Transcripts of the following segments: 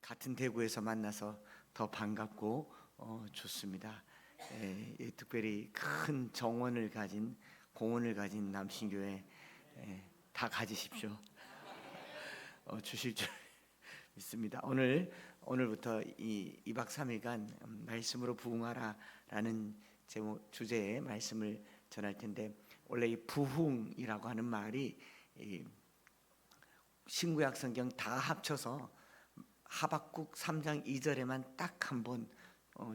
같은 대구에서 만나서 더 반갑고 좋습니다. 특별히 큰 정원을 가진 공원을 가진 남신교회 다 가지십시오. 주실 줄 믿습니다. 오늘부터 이 2박 3일간 말씀으로 부흥하라라는 제목 주제의 말씀을 전할 텐데, 원래 이 부흥이라고 하는 말이 신구약 성경 다 합쳐서 하박국 3장 2절에만 딱 한 번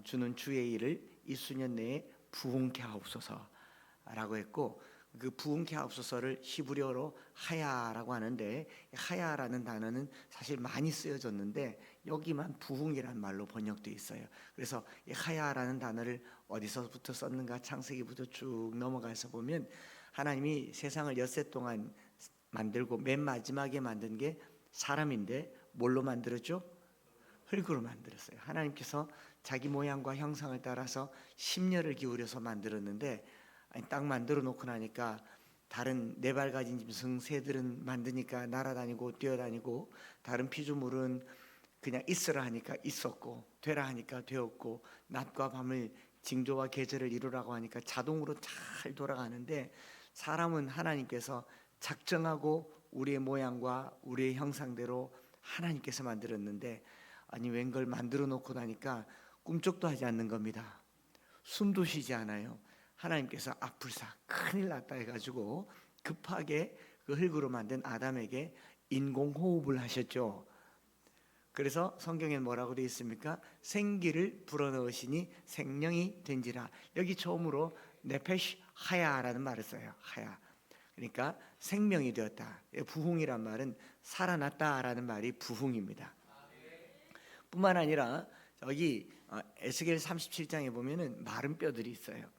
주는 주의 일을 이 수년 내에 부흥케 하옵소서라고 했고, 그 부흥케 하옵소서를 히브리어로 하야라고 하는데, 하야라는 단어는 사실 많이 쓰여졌는데 여기만 부흥이란 말로 번역되어 있어요. 그래서 이 하야라는 단어를 어디서부터 썼는가, 창세기부터 쭉 넘어가서 보면 하나님이 세상을 엿새 동안 만들고 맨 마지막에 만든 게 사람인데 뭘로 만들었죠? 흙으로 만들었어요. 하나님께서 자기 모양과 형상을 따라서 심려를 기울여서 만들었는데, 딱 만들어 놓고 나니까 다른 네 발 가진 짐승 새들은 만드니까 날아다니고 뛰어다니고, 다른 피조물은 그냥 있으라 하니까 있었고, 되라 하니까 되었고, 낮과 밤을 징조와 계절을 이루라고 하니까 자동으로 잘 돌아가는데, 사람은 하나님께서 작정하고 우리의 모양과 우리의 형상대로 하나님께서 만들었는데, 아니 웬걸 만들어 놓고 나니까 꿈쩍도 하지 않는 겁니다. 숨도 쉬지 않아요. 하나님께서 아플사 큰일 났다 해가지고 급하게 그 흙으로 만든 아담에게 인공호흡을 하셨죠. 그래서 성경에 뭐라고 되어 있습니까? 생기를 불어넣으시니 생명이 된지라. 여기 처음으로 네페시 하야라는 말을 써요. 하야. 그러니까 생명이 되었다. 부흥이란 말은 살아났다라는 말이 부흥입니다. 뿐만 아니라 여기 에스겔 37장에 보면은 마른 뼈들이 있어요.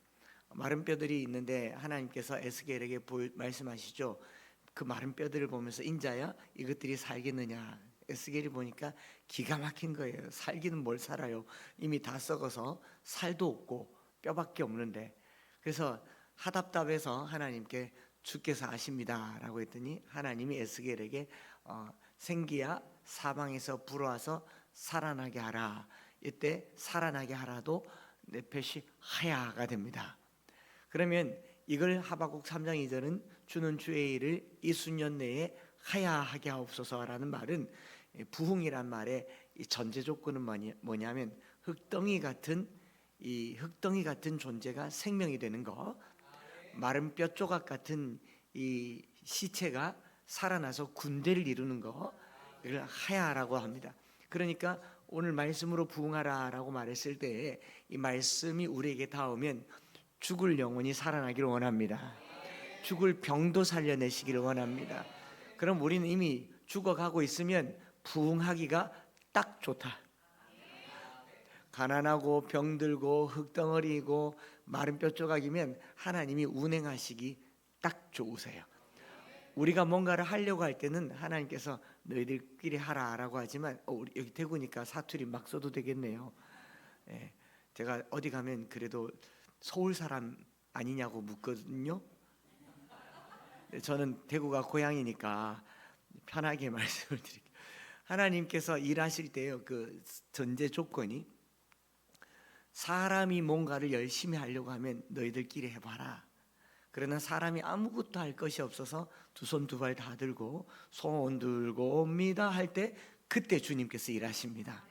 마른 뼈들이 있는데 하나님께서 에스겔에게 말씀하시죠. 그 마른 뼈들을 보면서 인자야 이것들이 살겠느냐. 에스겔이 보니까 기가 막힌 거예요. 살기는 뭘 살아요. 이미 다 썩어서 살도 없고 뼈밖에 없는데. 그래서 하답답해서 하나님께 주께서 아십니다 라고 했더니 하나님이 에스겔에게 생기야 사방에서 불어와서 살아나게 하라. 이때 살아나게 하라도 네페시 하야가 됩니다. 그러면 이걸 하박국 3장 2절은 주는 주의 일을 이 수년 내에 하야하게 하옵소서라는 말은, 부흥이란 말의 전제 조건은 뭐냐면 흙덩이 같은 존재가 생명이 되는 거, 마른 뼈 조각 같은 이 시체가 살아나서 군대를 이루는 거, 이걸 하야라고 합니다. 그러니까 오늘 말씀으로 부흥하라라고 말했을 때 이 말씀이 우리에게 닿으면 죽을 영혼이 살아나기를 원합니다. 죽을 병도 살려내시기를 원합니다. 그럼 우리는 이미 죽어가고 있으면 부흥하기가 딱 좋다. 가난하고 병들고 흙덩어리이고 마른 뼈 조각이면 하나님이 운행하시기 딱 좋으세요. 우리가 뭔가를 하려고 할 때는 하나님께서 너희들끼리 하라라고 하지만 우리 여기 대구니까 사투리 막 써도 되겠네요. 제가 어디 가면 그래도 서울 사람 아니냐고 묻거든요. 저는 대구가 고향이니까 편하게 말씀을 드릴게요. 하나님께서 일하실 때요, 그 전제 조건이 사람이 뭔가를 열심히 하려고 하면 너희들끼리 해봐라. 그러나 사람이 아무것도 할 것이 없어서 두 손 두 발 다 들고 손 들고 옵니다 할 때, 그때 주님께서 일하십니다.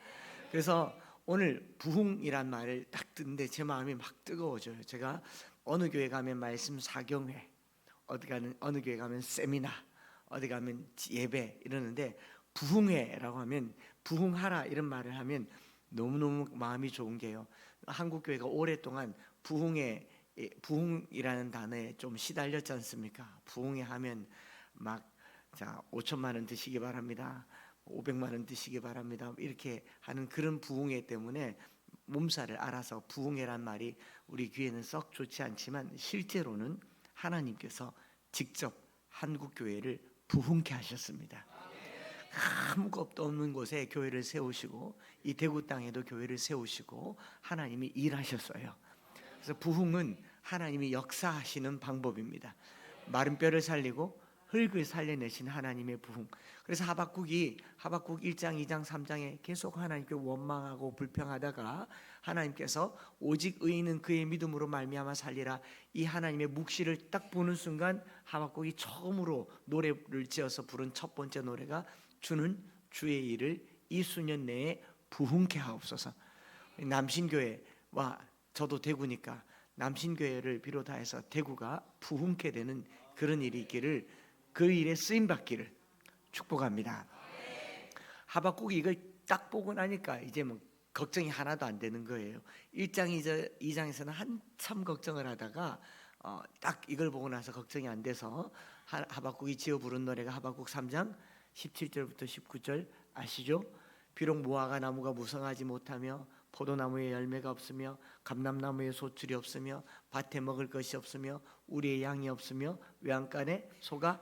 그래서 오늘 부흥이란 말을 딱 듣는데 제 마음이 막 뜨거워져요. 제가 어느 교회 가면 말씀 사경회, 어느 교회 가면 세미나, 어디 가면 예배 이러는데, 부흥회라고 하면 부흥하라 이런 말을 하면 너무너무 마음이 좋은 게요, 한국 교회가 오랫동안 부흥이라는 단어에 좀 시달렸지 않습니까? 부흥회 하면 막 5천만 원 드시기 바랍니다, 500만 원 드시기 바랍니다, 이렇게 하는 그런 부흥회 때문에 몸살을 앓아서 부흥회란 말이 우리 귀에는 썩 좋지 않지만, 실제로는 하나님께서 직접 한국 교회를 부흥케 하셨습니다. 아무것도 없는 곳에 교회를 세우시고, 이 대구 땅에도 교회를 세우시고 하나님이 일하셨어요. 그래서 부흥은 하나님이 역사하시는 방법입니다. 마른 뼈를 살리고 흙을 살려내신 하나님의 부흥. 그래서 하박국 1장, 2장, 3장에 계속 하나님께 원망하고 불평하다가 하나님께서 오직 의인은 그의 믿음으로 말미암아 살리라, 이 하나님의 묵시를 딱 보는 순간 하박국이 처음으로 노래를 지어서 부른 첫 번째 노래가 주는 주의 일을 이 수년 내에 부흥케 하옵소서. 남신교회와 저도 대구니까 남신교회를 비롯하여서 대구가 부흥케 되는 그런 일이 있기를, 그 일에 쓰임 받기를 축복합니다. 하박국이 이걸 딱 보고 나니까 이제 뭐 걱정이 하나도 안 되는 거예요. 1장 2장에서는 한참 걱정을 하다가 딱 이걸 보고 나서 걱정이 안 돼서 하박국이 지어 부른 노래가 하박국 3장 17절부터 19절 아시죠? 비록 무화과 나무가 무성하지 못하며 포도나무에 열매가 없으며 감람나무에 소출이 없으며 밭에 먹을 것이 없으며 우리의 양이 없으며 외양간에 소가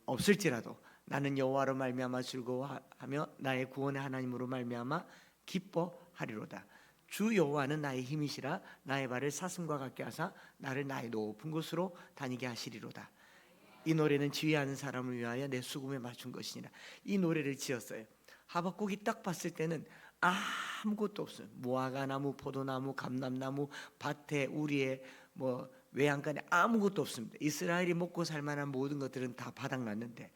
없을지라도 나는 여호와로 말미암아 즐거워하며 나의 구원의 하나님으로 말미암아 기뻐하리로다. 주 여호와는 나의 힘이시라 나의 발을 사슴과 같게 하사 나를 나의 높은 곳으로 다니게 하시리로다. 이 노래는 지휘하는 사람을 위하여 내 수금에 맞춘 것이니라. 이 노래를 지었어요. 하박국이 딱 봤을 때는 아무것도 없어요. 무화과 나무, 포도나무, 감람나무, 밭에 우리의 뭐 외양간에 아무것도 없습니다. 이스라엘이 먹고 살 만한 모든 것들은 다 바닥났는데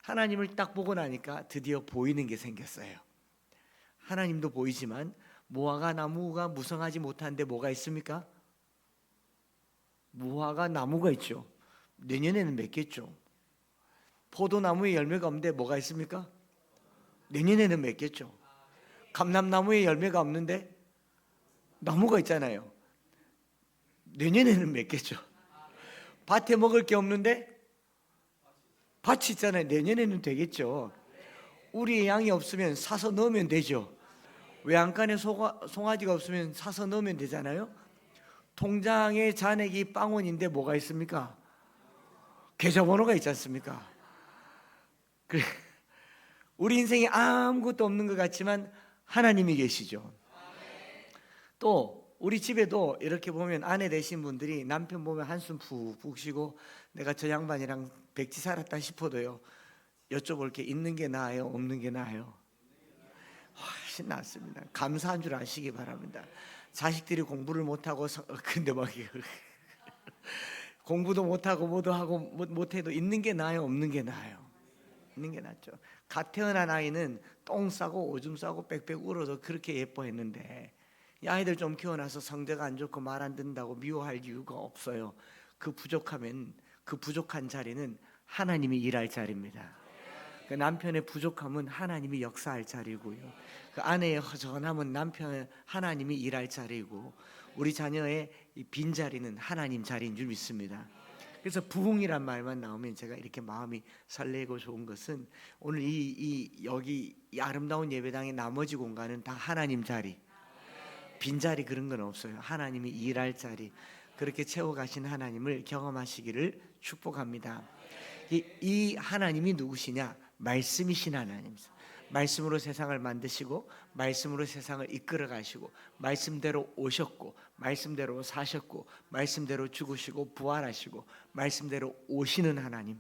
하나님을 딱 보고 나니까 드디어 보이는 게 생겼어요. 하나님도 보이지만 무화과 나무가 무성하지 못한데 뭐가 있습니까? 무화과 나무가 있죠. 내년에는 맺겠죠. 포도나무에 열매가 없는데 뭐가 있습니까? 내년에는 맺겠죠. 감람나무에 열매가 없는데 나무가 있잖아요. 내년에는 맺겠죠. 밭에 먹을 게 없는데 밭이 있잖아요. 내년에는 되겠죠. 우리의 양이 없으면 사서 넣으면 되죠. 외양간에 송아지가 없으면 사서 넣으면 되잖아요. 통장에 잔액이 빵원인데 뭐가 있습니까? 계좌번호가 있지 않습니까? 그래, 우리 인생에 아무것도 없는 것 같지만 하나님이 계시죠. 또 우리 집에도 이렇게 보면 아내 되신 분들이 남편 보면 한숨 푹푹 쉬고 내가 저 양반이랑 백지 살았다 싶어도요, 여쭤볼 게 있는 게 나아요, 없는 게 나아요? 훨씬 낫습니다. 감사한 줄 아시기 바랍니다. 자식들이 공부를 못하고 근데 막 공부도 못하고 뭐도 하고 못해도 있는 게 나아요, 없는 게 나아요? 있는 게 낫죠. 갓 태어난 아이는 똥 싸고 오줌 싸고 빽빽 울어서 그렇게 예뻐했는데 이 아이들 좀 키워놔서 성적 안 좋고 말 안 듣는다고 미워할 이유가 없어요. 그 부족한 자리는 하나님이 일할 자리입니다. 그 남편의 부족함은 하나님이 역사할 자리고요. 그 아내의 허전함은 하나님이 일할 자리고, 우리 자녀의 이 빈자리는 하나님 자리인 줄 믿습니다. 그래서 부흥이란 말만 나오면 제가 이렇게 마음이 설레고 좋은 것은 오늘 여기 이 아름다운 예배당의 나머지 공간은 다 하나님 자리, 빈자리 그런 건 없어요. 하나님이 일할 자리, 그렇게 채워가신 하나님을 경험하시기를 축복합니다. 이 하나님이 누구시냐? 말씀이신 하나님입니다. 말씀으로 세상을 만드시고 말씀으로 세상을 이끌어 가시고 말씀대로 오셨고 말씀대로 사셨고 말씀대로 죽으시고 부활하시고 말씀대로 오시는 하나님.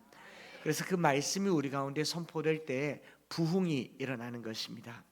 그래서 그 말씀이 우리 가운데 선포될 때 부흥이 일어나는 것입니다.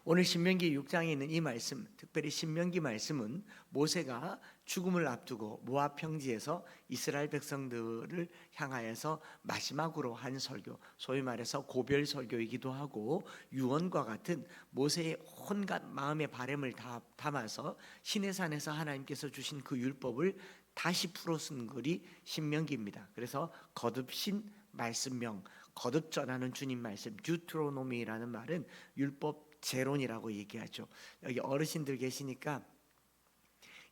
오늘 신명기 6장에 있는 이 말씀, 특별히 신명기 말씀은 모세가 죽음을 앞두고 모압 평지에서 이스라엘 백성들을 향하여서 마지막으로 한 설교, 소위 말해서 고별 설교이기도 하고 유언과 같은 모세의 온갖 마음의 바람을 다 담아서 시내산에서 하나님께서 주신 그 율법을 다시 풀어 쓴 글이 신명기입니다. 그래서 거듭신 말씀명, 거듭 전하는 주님 말씀, 듀트로노미라는 말은 율법 제론이라고 얘기하죠. 여기 어르신들 계시니까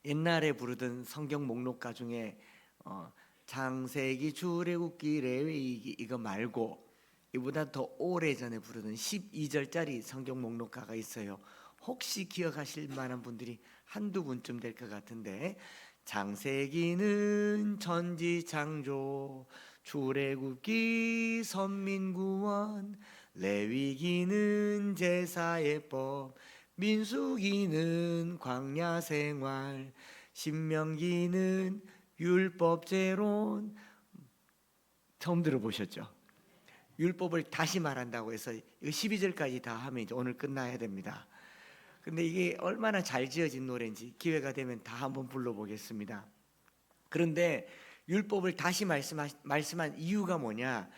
옛날에 부르던 성경 목록가 중에 창세기, 출애굽기, 레위기 이거 말고 이보다 더 오래전에 부르던 12절짜리 성경 목록가가 있어요. 혹시 기억하실 만한 분들이 한두 분쯤 될 것 같은데, 창세기는 천지창조, 출애굽기 선민구원, 레위기는 제사의 법, 민수기는 광야생활, 신명기는 율법제론, 처음 들어보셨죠? 율법을 다시 말한다고 해서 이거 12절까지 다 하면 이제 오늘 끝나야 됩니다. 근데 이게 얼마나 잘 지어진 노래인지 기회가 되면 다 한번 불러보겠습니다. 그런데 율법을 다시 말씀한 이유가 뭐냐?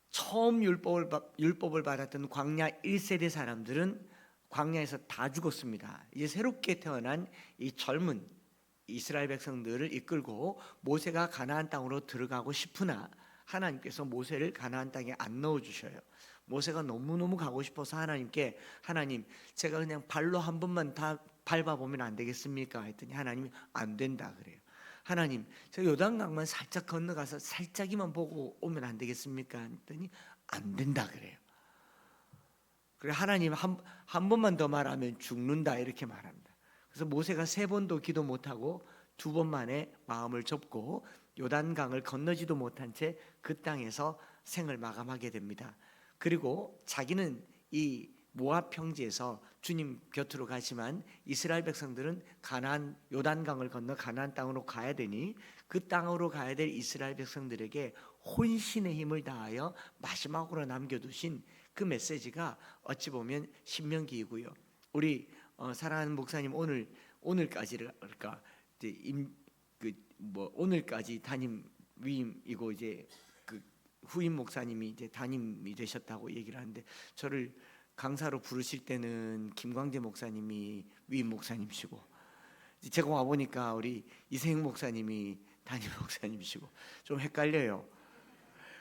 처음 율법을 받았던 광야 1세대 사람들은 광야에서 다 죽었습니다. 이제 새롭게 태어난 이 젊은 이스라엘 백성들을 이끌고 모세가 가나안 땅으로 들어가고 싶으나 하나님께서 모세를 가나안 땅에 안 넣어주셔요. 모세가 너무너무 가고 싶어서 하나님께, 하나님 제가 그냥 발로 한 번만 다 밟아보면 안 되겠습니까? 했더니 하나님이 안 된다 그래요. 하나님 제가 요단강만 살짝 건너가서 살짝이만 보고 오면 안 되겠습니까? 했더니 안 된다 그래요. 그래 하나님 한 번만 더 말하면 죽는다 이렇게 말합니다. 그래서 모세가 3번도 기도 못하고 2번 만에 마음을 접고 요단강을 건너지도 못한 채 그 땅에서 생을 마감하게 됩니다. 그리고 자기는 이 모압 평지에서 주님 곁으로 가지만 이스라엘 백성들은 가나안 요단강을 건너 가나안 땅으로 가야 되니 그 땅으로 가야 될 이스라엘 백성들에게 혼신의 힘을 다하여 마지막으로 남겨두신 그 메시지가 어찌 보면 신명기이고요. 우리 사랑하는 목사님 오늘까지랄까 오늘까지 담임 위임이고 이제 그 후임 목사님이 이제 담임이 되셨다고 얘기를 하는데 저를 강사로 부르실 때는 김광재 목사님이 위임 목사님이시고 제가 와 보니까 우리 이세영 목사님이 담임 목사님이시고 좀 헷갈려요.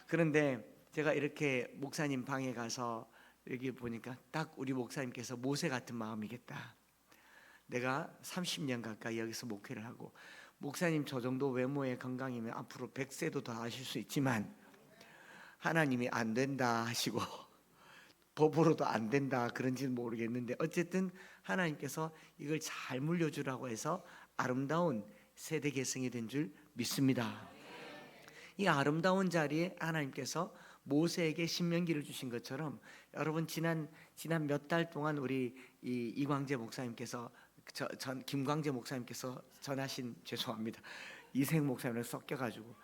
그런데 제가 이렇게 목사님 방에 가서 여기 보니까 딱 우리 목사님께서 모세 같은 마음이겠다. 내가 30년 가까이 여기서 목회를 하고 목사님 저 정도 외모의 건강이면 앞으로 100세도 더 하실 수 있지만 하나님이 안 된다 하시고 법으로도 안 된다 그런지는 모르겠는데 어쨌든 하나님께서 이걸 잘 물려주라고 해서 아름다운 세대 계승이 된 줄 믿습니다. 이 아름다운 자리에 하나님께서 모세에게 신명기를 주신 것처럼 여러분 지난 몇 달 동안 우리 이광재 목사님께서 김광재 목사님께서 전하신 죄송합니다. 이생 목사님을 섞여가지고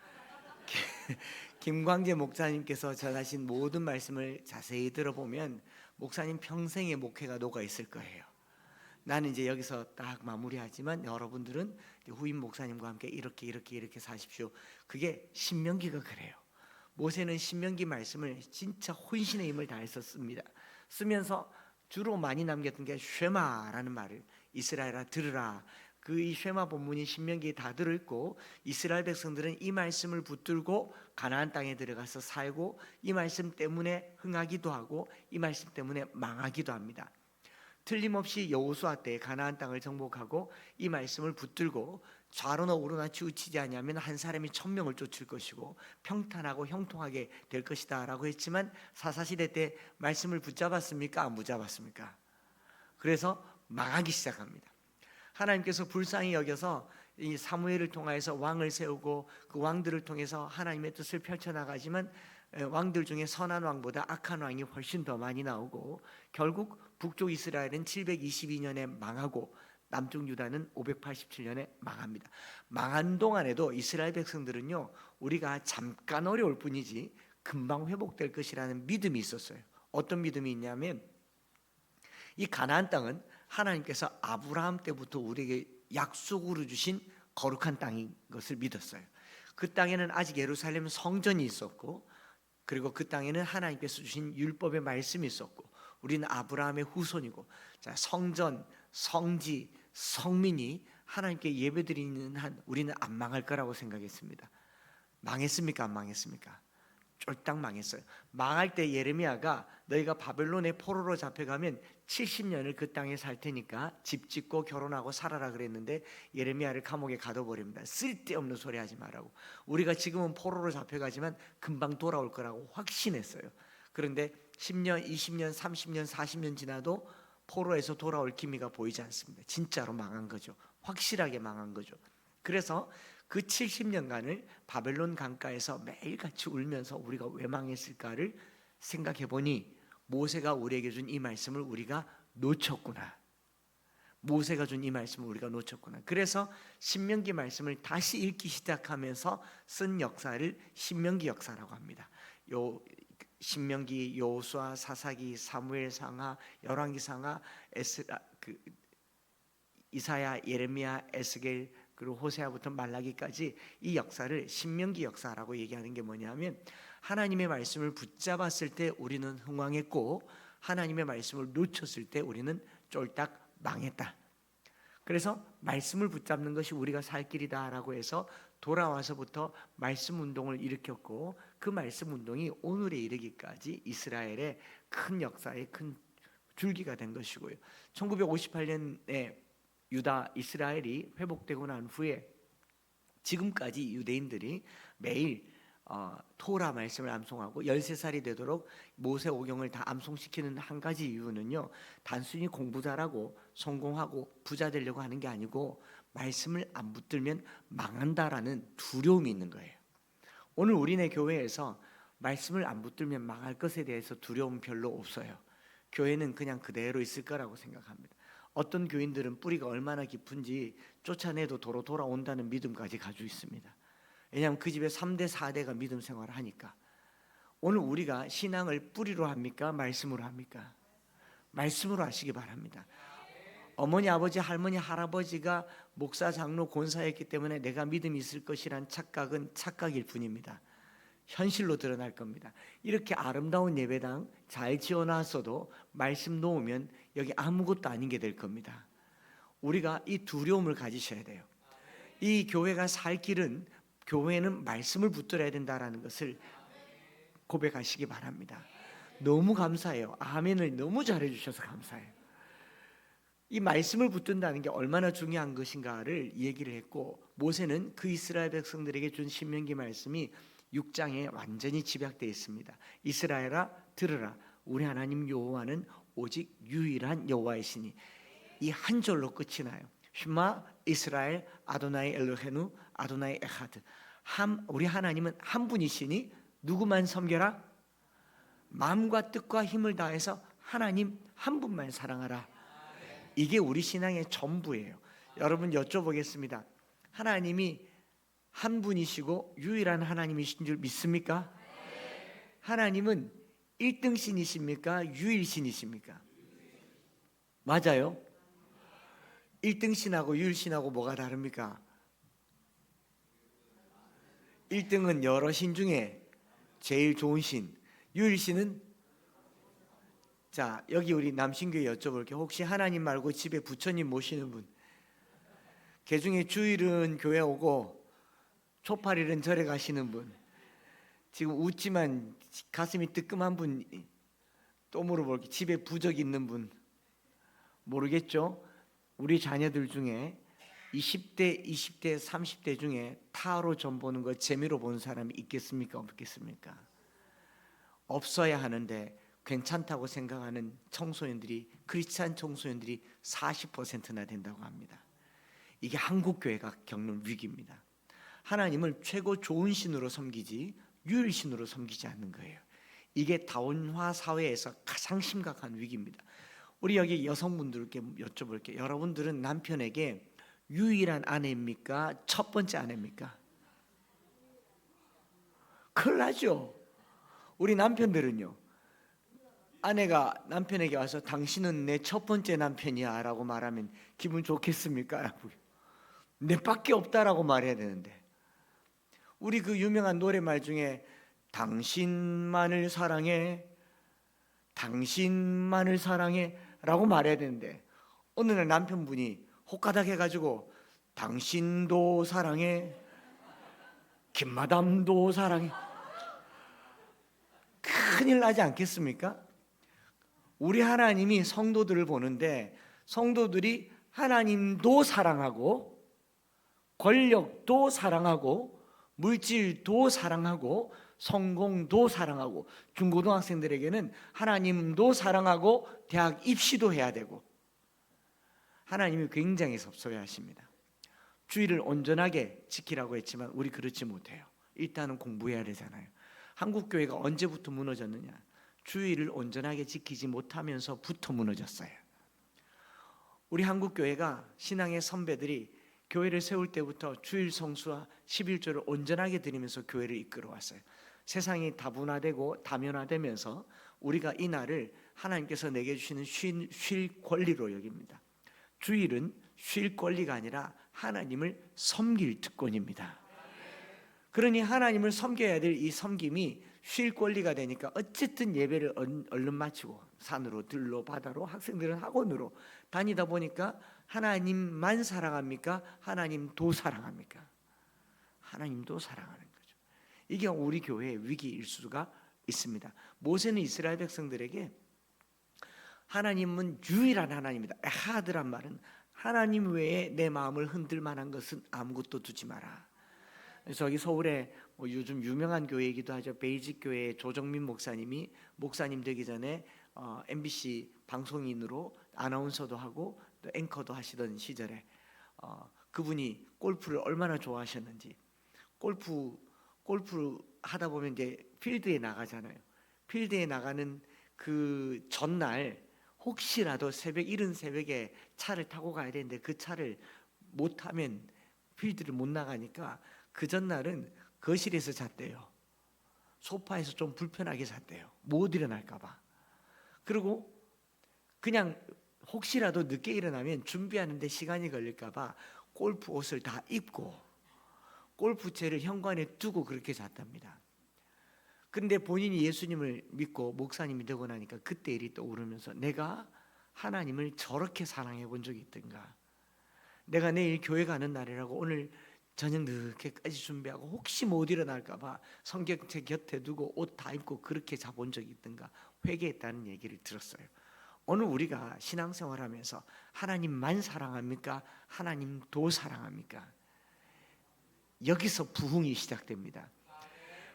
김광재 목사님께서 전하신 모든 말씀을 자세히 들어보면 목사님 평생의 목회가 녹아 있을 거예요. 나는 이제 여기서 딱 마무리하지만 여러분들은 후임 목사님과 함께 이렇게 사십시오. 그게 신명기가 그래요. 모세는 신명기 말씀을 진짜 혼신의 힘을 다해서 씁니다. 쓰면서 주로 많이 남겼던 게 쉐마라는 말을 이스라엘아 들으라. 그 이 쉐마 본문이 신명기에 다 들어있고 이스라엘 백성들은 이 말씀을 붙들고 가나안 땅에 들어가서 살고 이 말씀 때문에 흥하기도 하고 이 말씀 때문에 망하기도 합니다. 틀림없이 여호수아 때 가나안 땅을 정복하고 이 말씀을 붙들고 좌로나 우로나 치우치지 않으면 한 사람이 1000명을 쫓을 것이고 평탄하고 형통하게 될 것이다 라고 했지만 사사시대 때 말씀을 붙잡았습니까? 안 붙잡았습니까? 그래서 망하기 시작합니다. 하나님께서 불쌍히 여겨서 이 사무엘을 통해서 왕을 세우고 그 왕들을 통해서 하나님의 뜻을 펼쳐나가지만 왕들 중에 선한 왕보다 악한 왕이 훨씬 더 많이 나오고 결국 북쪽 이스라엘은 722년에 망하고 남쪽 유다는 587년에 망합니다. 망한 동안에도 이스라엘 백성들은요 우리가 잠깐 어려울 뿐이지 금방 회복될 것이라는 믿음이 있었어요. 어떤 믿음이 있냐면 이 가나안 땅은 하나님께서 아브라함 때부터 우리에게 약속으로 주신 거룩한 땅인 것을 믿었어요. 그 땅에는 아직 예루살렘 성전이 있었고 그리고 그 땅에는 하나님께서 주신 율법의 말씀이 있었고 우리는 아브라함의 후손이고 자, 성전, 성지, 성민이 하나님께 예배드리는 한 우리는 안 망할 거라고 생각했습니다. 망했습니까? 안 망했습니까? 쫄딱 망했어요. 망할 때 예레미야가 너희가 바벨론의 포로로 잡혀가면 70년을 그 땅에 살 테니까 집 짓고 결혼하고 살아라 그랬는데 예레미야를 감옥에 가둬버립니다. 쓸데없는 소리 하지 말라고. 우리가 지금은 포로로 잡혀가지만 금방 돌아올 거라고 확신했어요. 그런데 10년, 20년, 30년, 40년 지나도 포로에서 돌아올 기미가 보이지 않습니다. 진짜로 망한 거죠. 확실하게 망한 거죠. 그래서 그 70년간을 바벨론 강가에서 매일같이 울면서 우리가 왜 망했을까를 생각해 보니 모세가 우리에게 준 이 말씀을 우리가 놓쳤구나. 모세가 준 이 말씀을 우리가 놓쳤구나. 그래서 신명기 말씀을 다시 읽기 시작하면서 쓴 역사를 신명기 역사라고 합니다. 요 신명기, 여호수아, 사사기, 사무엘상하, 열왕기상하, 에스라, 이사야, 예레미야, 에스겔, 그리고 호세아부터 말라기까지 이 역사를 신명기 역사라고 얘기하는 게 뭐냐면, 하나님의 말씀을 붙잡았을 때 우리는 흥왕했고 하나님의 말씀을 놓쳤을 때 우리는 쫄딱 망했다. 그래서 말씀을 붙잡는 것이 우리가 살 길이다라고 해서 돌아와서부터 말씀 운동을 일으켰고, 그 말씀 운동이 오늘에 이르기까지 이스라엘의 큰 역사의 큰 줄기가 된 것이고요. 1958년에 유다 이스라엘이 회복되고 난 후에 지금까지 유대인들이 매일 토라 말씀을 암송하고 13살이 되도록 모세오경을 다 암송시키는 한 가지 이유는요, 단순히 공부 잘하고 성공하고 부자 되려고 하는 게 아니고 말씀을 안 붙들면 망한다라는 두려움이 있는 거예요. 오늘 우리네 교회에서 말씀을 안 붙들면 망할 것에 대해서 두려움 별로 없어요. 교회는 그냥 그대로 있을 거라고 생각합니다. 어떤 교인들은 뿌리가 얼마나 깊은지 쫓아내도 도로 돌아온다는 믿음까지 가지고 있습니다. 왜냐하면 그 집에 3대 4대가 믿음 생활을 하니까. 오늘 우리가 신앙을 뿌리로 합니까? 말씀으로 합니까? 말씀으로 하시기 바랍니다. 어머니, 아버지, 할머니, 할아버지가 목사, 장로, 권사였기 때문에 내가 믿음이 있을 것이란 착각은 착각일 뿐입니다. 현실로 드러날 겁니다. 이렇게 아름다운 예배당 잘 지어놨어도 말씀 놓으면 여기 아무것도 아닌 게 될 겁니다. 우리가 이 두려움을 가지셔야 돼요. 이 교회가 살 길은, 교회는 말씀을 붙들어야 된다라는 것을 고백하시기 바랍니다. 너무 감사해요. 아멘을 너무 잘해 주셔서 감사해요. 이 말씀을 붙든다는 게 얼마나 중요한 것인가를 얘기를 했고, 모세는 그 이스라엘 백성들에게 준 신명기 말씀이 6장에 완전히 집약되어 있습니다. 이스라엘아 들으라, 우리 하나님 여호와는 오직 유일한 여호와이시니. 이 한 절로 끝이 나요. 슈마 이스라엘 아도나이 엘로헤누 아도나이 에하드. 우리 하나님은 한 분이시니 누구만 섬겨라? 마음과 뜻과 힘을 다해서 하나님 한 분만 사랑하라. 이게 우리 신앙의 전부예요. 여러분 여쭤보겠습니다. 하나님이 한 분이시고 유일한 하나님이신 줄 믿습니까? 하나님은 1등 신이십니까? 유일신이십니까? 맞아요. 1등 신하고 유일신하고 뭐가 다릅니까? 1등은 여러 신 중에 제일 좋은 신, 유일신은, 자 여기 우리 남신교회 여쭤볼게요. 혹시 하나님 말고 집에 부처님 모시는 분? 개중에 주일은 교회 오고 초팔일은 절에 가시는 분? 지금 웃지만 가슴이 뜨끔한 분 또 물어볼게요. 집에 부적 있는 분? 모르겠죠? 우리 자녀들 중에 20대, 20대, 30대 중에 타로 점 보는 거 재미로 보는 사람이 있겠습니까? 없겠습니까? 없어야 하는데 괜찮다고 생각하는 청소년들이, 크리스찬 청소년들이 40%나 된다고 합니다. 이게 한국 교회가 겪는 위기입니다. 하나님을 최고 좋은 신으로 섬기지 유일신으로 섬기지 않는 거예요. 이게 다원화 사회에서 가장 심각한 위기입니다. 우리 여기 여성분들께 여쭤볼게요. 여러분들은 남편에게 유일한 아내입니까? 첫 번째 아내입니까? 큰일 나죠. 우리 남편들은요, 아내가 남편에게 와서 당신은 내 첫 번째 남편이야 라고 말하면 기분 좋겠습니까? 내 밖에 없다라고 말해야 되는데, 우리 그 유명한 노래말 중에 당신만을 사랑해, 당신만을 사랑해 라고 말해야 되는데, 어느 날 남편분이 혹가닥 해가지고 당신도 사랑해, 김마담도 사랑해. 큰일 나지 않겠습니까? 우리 하나님이 성도들을 보는데, 성도들이 하나님도 사랑하고 권력도 사랑하고 물질도 사랑하고 성공도 사랑하고, 중고등학생들에게는 하나님도 사랑하고 대학 입시도 해야 되고, 하나님이 굉장히 섭섭해하십니다. 주의를 온전하게 지키라고 했지만 우리 그렇지 못해요. 일단은 공부해야 되잖아요. 한국 교회가 언제부터 무너졌느냐? 주의를 온전하게 지키지 못하면서부터 무너졌어요. 우리 한국 교회가, 신앙의 선배들이 교회를 세울 때부터 주일 성수와 11조를 온전하게 드리면서 교회를 이끌어 왔어요. 세상이 다분화되고 다면화되면서 우리가 이 날을 하나님께서 내게 주시는 쉴 권리로 여깁니다. 주일은 쉴 권리가 아니라 하나님을 섬길 특권입니다. 그러니 하나님을 섬겨야 될 이 섬김이 쉴 권리가 되니까 어쨌든 예배를 얼른 마치고 산으로 들로 바다로 학생들은 학원으로 다니다 보니까 하나님만 사랑합니까? 하나님도 사랑합니까? 하나님도 사랑하는 거죠. 이게 우리 교회의 위기일 수가 있습니다. 모세는 이스라엘 백성들에게 하나님은 유일한 하나님이다. 에하드란 말은 하나님 외에 내 마음을 흔들 만한 것은 아무것도 두지 마라. 저기 서울에 요즘 유명한 교회이기도 하죠. 베이직 교회 조정민 목사님이 목사님 되기 전에 MBC 방송인으로 아나운서도 하고 또 앵커도 하시던 시절에 그분이 골프를 얼마나 좋아하셨는지 골프 하다 보면 이제 필드에 나가잖아요. 필드에 나가는 그 전날 혹시라도 이른 새벽에 차를 타고 가야 되는데 그 차를 못 타면 필드를 못 나가니까 그 전날은 거실에서 잤대요. 소파에서 좀 불편하게 잤대요. 못 일어날까 봐. 그리고 그냥 혹시라도 늦게 일어나면 준비하는데 시간이 걸릴까 봐 골프 옷을 다 입고 골프채를 현관에 두고 그렇게 잤답니다. 근데 본인이 예수님을 믿고 목사님이 되고 나니까 그때 일이 떠오르면서 내가 하나님을 저렇게 사랑해 본 적이 있던가, 내가 내일 교회 가는 날이라고 오늘 저녁 늦게까지 준비하고 혹시 못 일어날까 봐 성경책 곁에 두고 옷 다 입고 그렇게 자본 적이 있던가 회개했다는 얘기를 들었어요. 오늘 우리가 신앙생활하면서 하나님만 사랑합니까? 하나님도 사랑합니까? 여기서 부흥이 시작됩니다.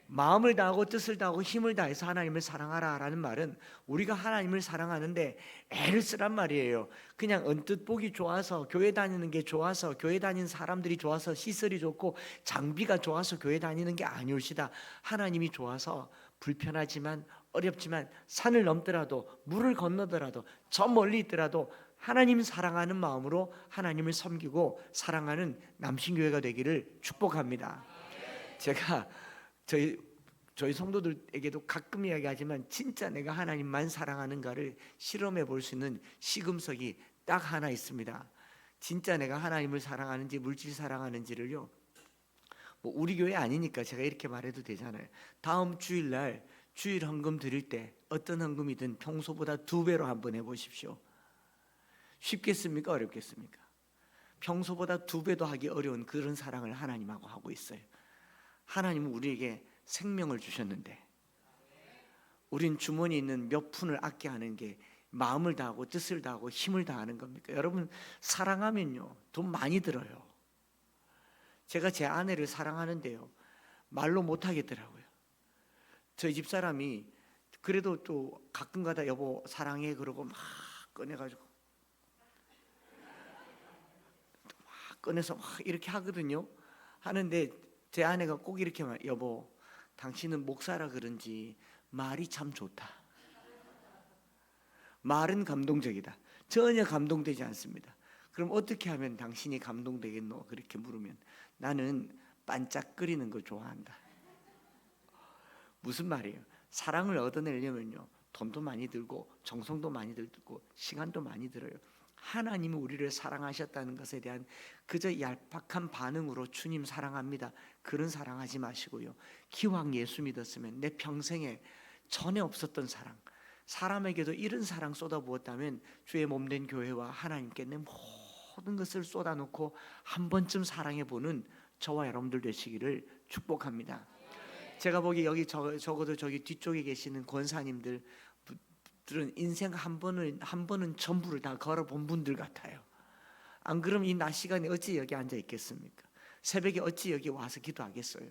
마음을 다하고 뜻을 다하고 힘을 다해서 하나님을 사랑하라 라는 말은 우리가 하나님을 사랑하는데 애를 쓰란 말이에요. 그냥 언뜻 보기 좋아서 교회 다니는 게 좋아서 교회 다니는 사람들이 좋아서 시설이 좋고 장비가 좋아서 교회 다니는 게 아니올시다. 하나님이 좋아서 불편하지만 어렵지만 산을 넘더라도 물을 건너더라도 저 멀리 있더라도 하나님 사랑하는 마음으로 하나님을 섬기고 사랑하는 남신교회가 되기를 축복합니다. 제가 저희 성도들에게도 가끔 이야기하지만 진짜 내가 하나님만 사랑하는가를 실험해 볼 수 있는 시금석이 딱 하나 있습니다. 진짜 내가 하나님을 사랑하는지 물질 사랑하는지를요, 뭐 우리 교회 아니니까 제가 이렇게 말해도 되잖아요. 다음 주일날 주일 헌금 드릴 때 어떤 헌금이든 평소보다 2배로 한번 해보십시오. 쉽겠습니까? 어렵겠습니까? 평소보다 2배도 하기 어려운 그런 사랑을 하나님하고 하고 있어요. 하나님은 우리에게 생명을 주셨는데 우린 주머니에 있는 몇 푼을 아껴 하는 게 마음을 다하고 뜻을 다하고 힘을 다하는 겁니까? 여러분, 사랑하면요 돈 많이 들어요. 제가 제 아내를 사랑하는데요 말로 못 하겠더라고요. 저희 집사람이 그래도 또 가끔가다 여보 사랑해 그러고 막 꺼내가지고 막 꺼내서 막 이렇게 하거든요. 하는데 제 아내가 꼭 이렇게 말, 여보 당신은 목사라 그런지 말이 참 좋다. 말은 감동적이다. 전혀 감동되지 않습니다. 그럼 어떻게 하면 당신이 감동되겠노? 그렇게 물으면 나는 반짝거리는 거 좋아한다. 무슨 말이에요? 사랑을 얻어내려면요 돈도 많이 들고 정성도 많이 들고 시간도 많이 들어요. 하나님이 우리를 사랑하셨다는 것에 대한 그저 얄팍한 반응으로 주님 사랑합니다 그런 사랑하지 마시고요, 기왕 예수 믿었으면 내 평생에 전에 없었던 사랑, 사람에게도 이런 사랑 쏟아부었다면 주의 몸된 교회와 하나님께 내 모든 것을 쏟아놓고 한 번쯤 사랑해보는 저와 여러분들 되시기를 축복합니다. 제가 보기 여기 적어도 저기 뒤쪽에 계시는 권사님들 들은 인생 한 번은 전부를 다 걸어본 분들 같아요. 안 그럼 이 낮 시간에 어찌 여기 앉아 있겠습니까? 새벽에 어찌 여기 와서 기도하겠어요?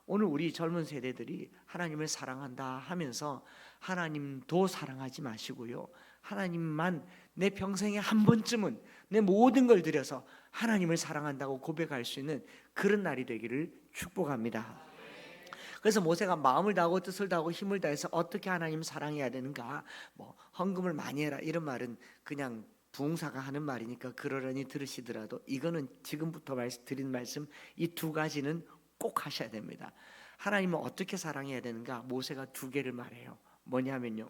오늘 우리 젊은 세대들이 하나님을 사랑한다 하면서 하나님도 사랑하지 마시고요, 하나님만 내 평생에 한 번쯤은 내 모든 걸 들여서 하나님을 사랑한다고 고백할 수 있는 그런 날이 되기를 축복합니다. 그래서 모세가 마음을 다하고 뜻을 다하고 힘을 다해서 어떻게 하나님 사랑해야 되는가, 뭐 헌금을 많이 해라 이런 말은 그냥 부흥사가 하는 말이니까 그러려니 들으시더라도 이거는 지금부터 드린 말씀 이 2가지는 꼭 하셔야 됩니다. 하나님을 어떻게 사랑해야 되는가? 모세가 두 개를 말해요. 뭐냐면요,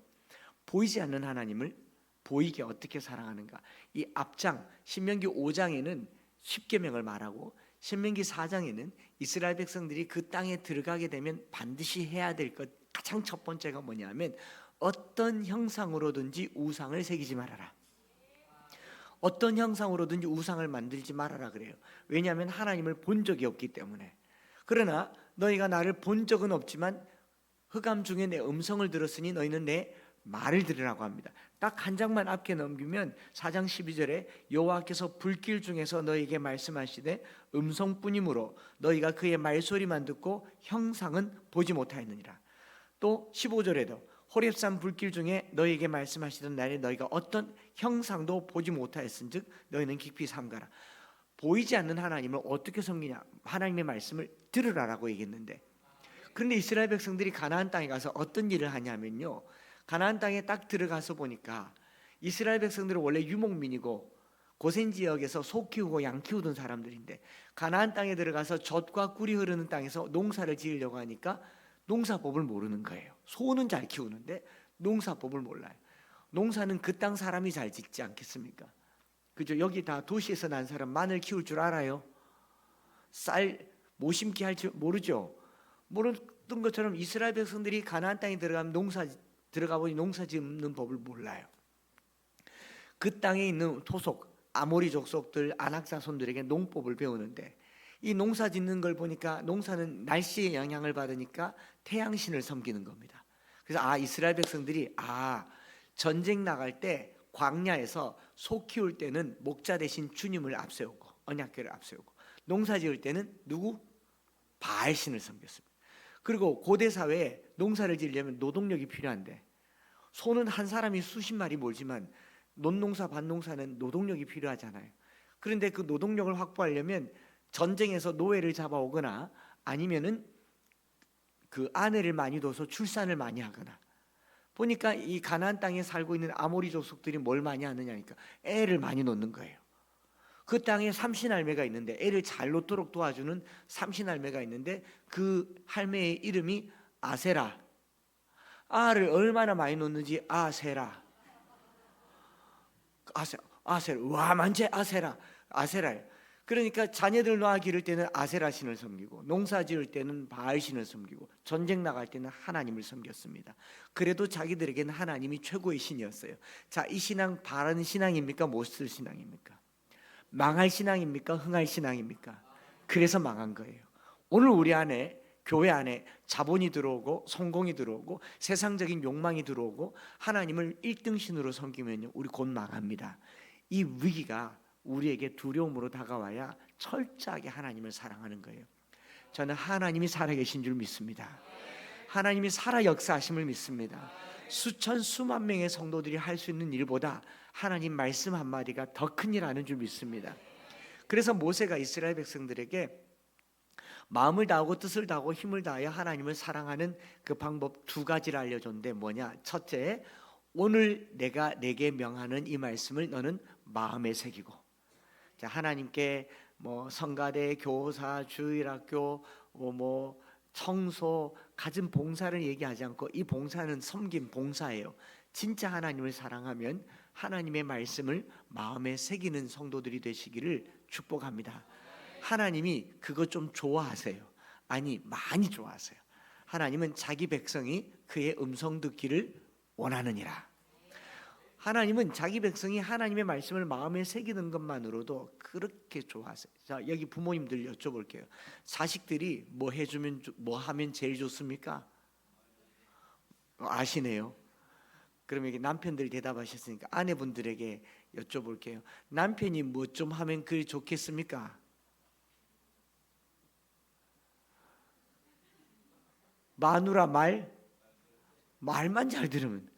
보이지 않는 하나님을 보이게 어떻게 사랑하는가. 이 앞장 신명기 5장에는 십계명을 말하고 신명기 4장에는 이스라엘 백성들이 그 땅에 들어가게 되면 반드시 해야 될 것 가장 첫 번째가 뭐냐면 어떤 형상으로든지 우상을 새기지 말아라. 어떤 형상으로든지 우상을 만들지 말아라 그래요. 왜냐하면 하나님을 본 적이 없기 때문에. 그러나 너희가 나를 본 적은 없지만 흑암 중에 내 음성을 들었으니 너희는 내 말을 들으라고 합니다. 딱 한 장만 앞에 넘기면 4장 12절에 여호와께서 불길 중에서 너희에게 말씀하시되 음성뿐이므로 너희가 그의 말소리만 듣고 형상은 보지 못하였느니라. 또 15절에도 호렙산 불길 중에 너희에게 말씀하시던 날에 너희가 어떤 형상도 보지 못하였은즉 너희는 깊이 삼가라. 보이지 않는 하나님을 어떻게 섬기냐? 하나님의 말씀을 들으라라고 얘기했는데, 그런데 이스라엘 백성들이 가나안 땅에 가서 어떤 일을 하냐면요, 가나안 땅에 딱 들어가서 보니까 이스라엘 백성들은 원래 유목민이고 고센 지역에서 소 키우고 양 키우던 사람들인데 가나안 땅에 들어가서 젖과 꿀이 흐르는 땅에서 농사를 지으려고 하니까 농사법을 모르는 거예요. 소는 잘 키우는데 농사법을 몰라요. 농사는 그 땅 사람이 잘 짓지 않겠습니까? 그죠? 여기 다 도시에서 난 사람 마늘 키울 줄 알아요? 쌀 뭐 심기 할 줄 모르죠? 모르던 것처럼 이스라엘 백성들이 가나안 땅에 들어가 보니 농사 짓는 법을 몰라요. 그 땅에 있는 토속 아모리 족속들 아낙 자손들에게 농법을 배우는데 이 농사 짓는 걸 보니까 농사는 날씨의 영향을 받으니까 태양신을 섬기는 겁니다. 그래서 이스라엘 백성들이 전쟁 나갈 때 광야에서 소 키울 때는 목자 대신 주님을 앞세우고 언약궤를 앞세우고 농사 지을 때는 누구? 바알신을 섬겼습니다. 그리고 고대 사회에 농사를 지으려면 노동력이 필요한데 소는 한 사람이 수십 마리 몰지만 논농사 밭농사는 노동력이 필요하잖아요. 그런데 그 노동력을 확보하려면 전쟁에서 노예를 잡아오거나 아니면은 그 아내를 많이 둬서 출산을 많이 하거나, 보니까 이 가나안 땅에 살고 있는 아모리 족속들이 뭘 많이 하느냐니까 애를 많이 놓는 거예요. 그 땅에 삼신할매가 있는데 애를 잘 놓도록 도와주는 삼신할매가 있는데 그 할매의 이름이 아세라. 알을 얼마나 많이 놓는지 아세라. 와 만체 아세라예요. 그러니까 자녀들 놓아 기를 때는 아세라 신을 섬기고 농사 지을 때는 바알 신을 섬기고 전쟁 나갈 때는 하나님을 섬겼습니다. 그래도 자기들에게는 하나님이 최고의 신이었어요. 자, 이 신앙 바른 신앙입니까? 못쓸 신앙입니까? 망할 신앙입니까? 흥할 신앙입니까? 그래서 망한 거예요. 오늘 우리 안에 교회 안에 자본이 들어오고 성공이 들어오고 세상적인 욕망이 들어오고 하나님을 1등신으로 섬기면요, 우리 곧 망합니다. 이 위기가 우리에게 두려움으로 다가와야 철저하게 하나님을 사랑하는 거예요. 저는 하나님이 살아계신 줄 믿습니다. 하나님이 살아 역사하심을 믿습니다. 수천 수만 명의 성도들이 할 수 있는 일보다 하나님 말씀 한마디가 더 큰 일 하는 줄 믿습니다. 그래서 모세가 이스라엘 백성들에게 마음을 다하고 뜻을 다하고 힘을 다하여 하나님을 사랑하는 그 방법 두 가지를 알려줬는데 뭐냐? 첫째, 오늘 내가 내게 명하는 이 말씀을 너는 마음에 새기고. 자, 하나님께 뭐 성가대, 교사, 주일학교, 뭐 청소, 갖은 봉사를 얘기하지 않고 이 봉사는 섬김 봉사예요. 진짜 하나님을 사랑하면 하나님의 말씀을 마음에 새기는 성도들이 되시기를 축복합니다. 하나님이 그거 좀 좋아하세요. 아니, 많이 좋아하세요. 하나님은 자기 백성이 그의 음성 듣기를 원하느니라. 하나님은 자기 백성이 하나님의 말씀을 마음에 새기는 것만으로도 그렇게 좋아하세요. 자, 여기 부모님들 여쭤볼게요. 자식들이 뭐 해주면 뭐 하면 제일 좋습니까? 아시네요. 그럼 여기 남편들 대답하셨으니까 아내분들에게 여쭤볼게요. 남편이 뭐 좀 하면 그리 좋겠습니까? 마누라 말만 잘 들으면.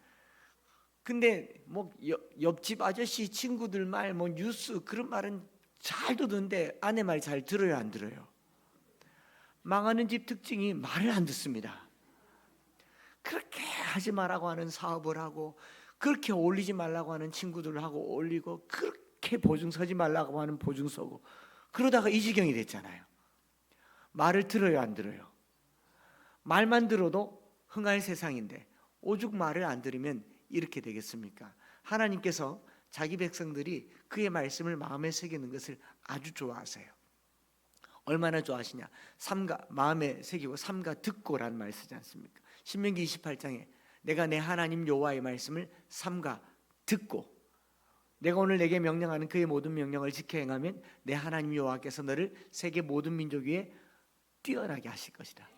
근데 뭐 옆집 아저씨 친구들 말, 뭐 뉴스 그런 말은 잘 듣는데 아내 말 잘 들어요, 안 들어요? 망하는 집 특징이 말을 안 듣습니다. 그렇게 하지 말라고 하는 사업을 하고, 그렇게 올리지 말라고 하는 친구들하고 올리고, 그렇게 보증 서지 말라고 하는 보증 서고, 그러다가 이 지경이 됐잖아요. 말을 들어요, 안 들어요? 말만 들어도 흥할 세상인데 오죽 말을 안 들으면 이렇게 되겠습니까? 하나님께서 자기 백성들이 그의 말씀을 마음에 새기는 것을 아주 좋아하세요. 얼마나 좋아하시냐? 삼가 마음에 새기고 삼가 듣고라는 말 쓰지 않습니까? 신명기 28장에 내가 내 하나님 여호와의 말씀을 삼가 듣고 내가 오늘 내게 명령하는 그의 모든 명령을 지켜 행하면 내 하나님 여호와께서 너를 세계 모든 민족 위에 뛰어나게 하실 것이다.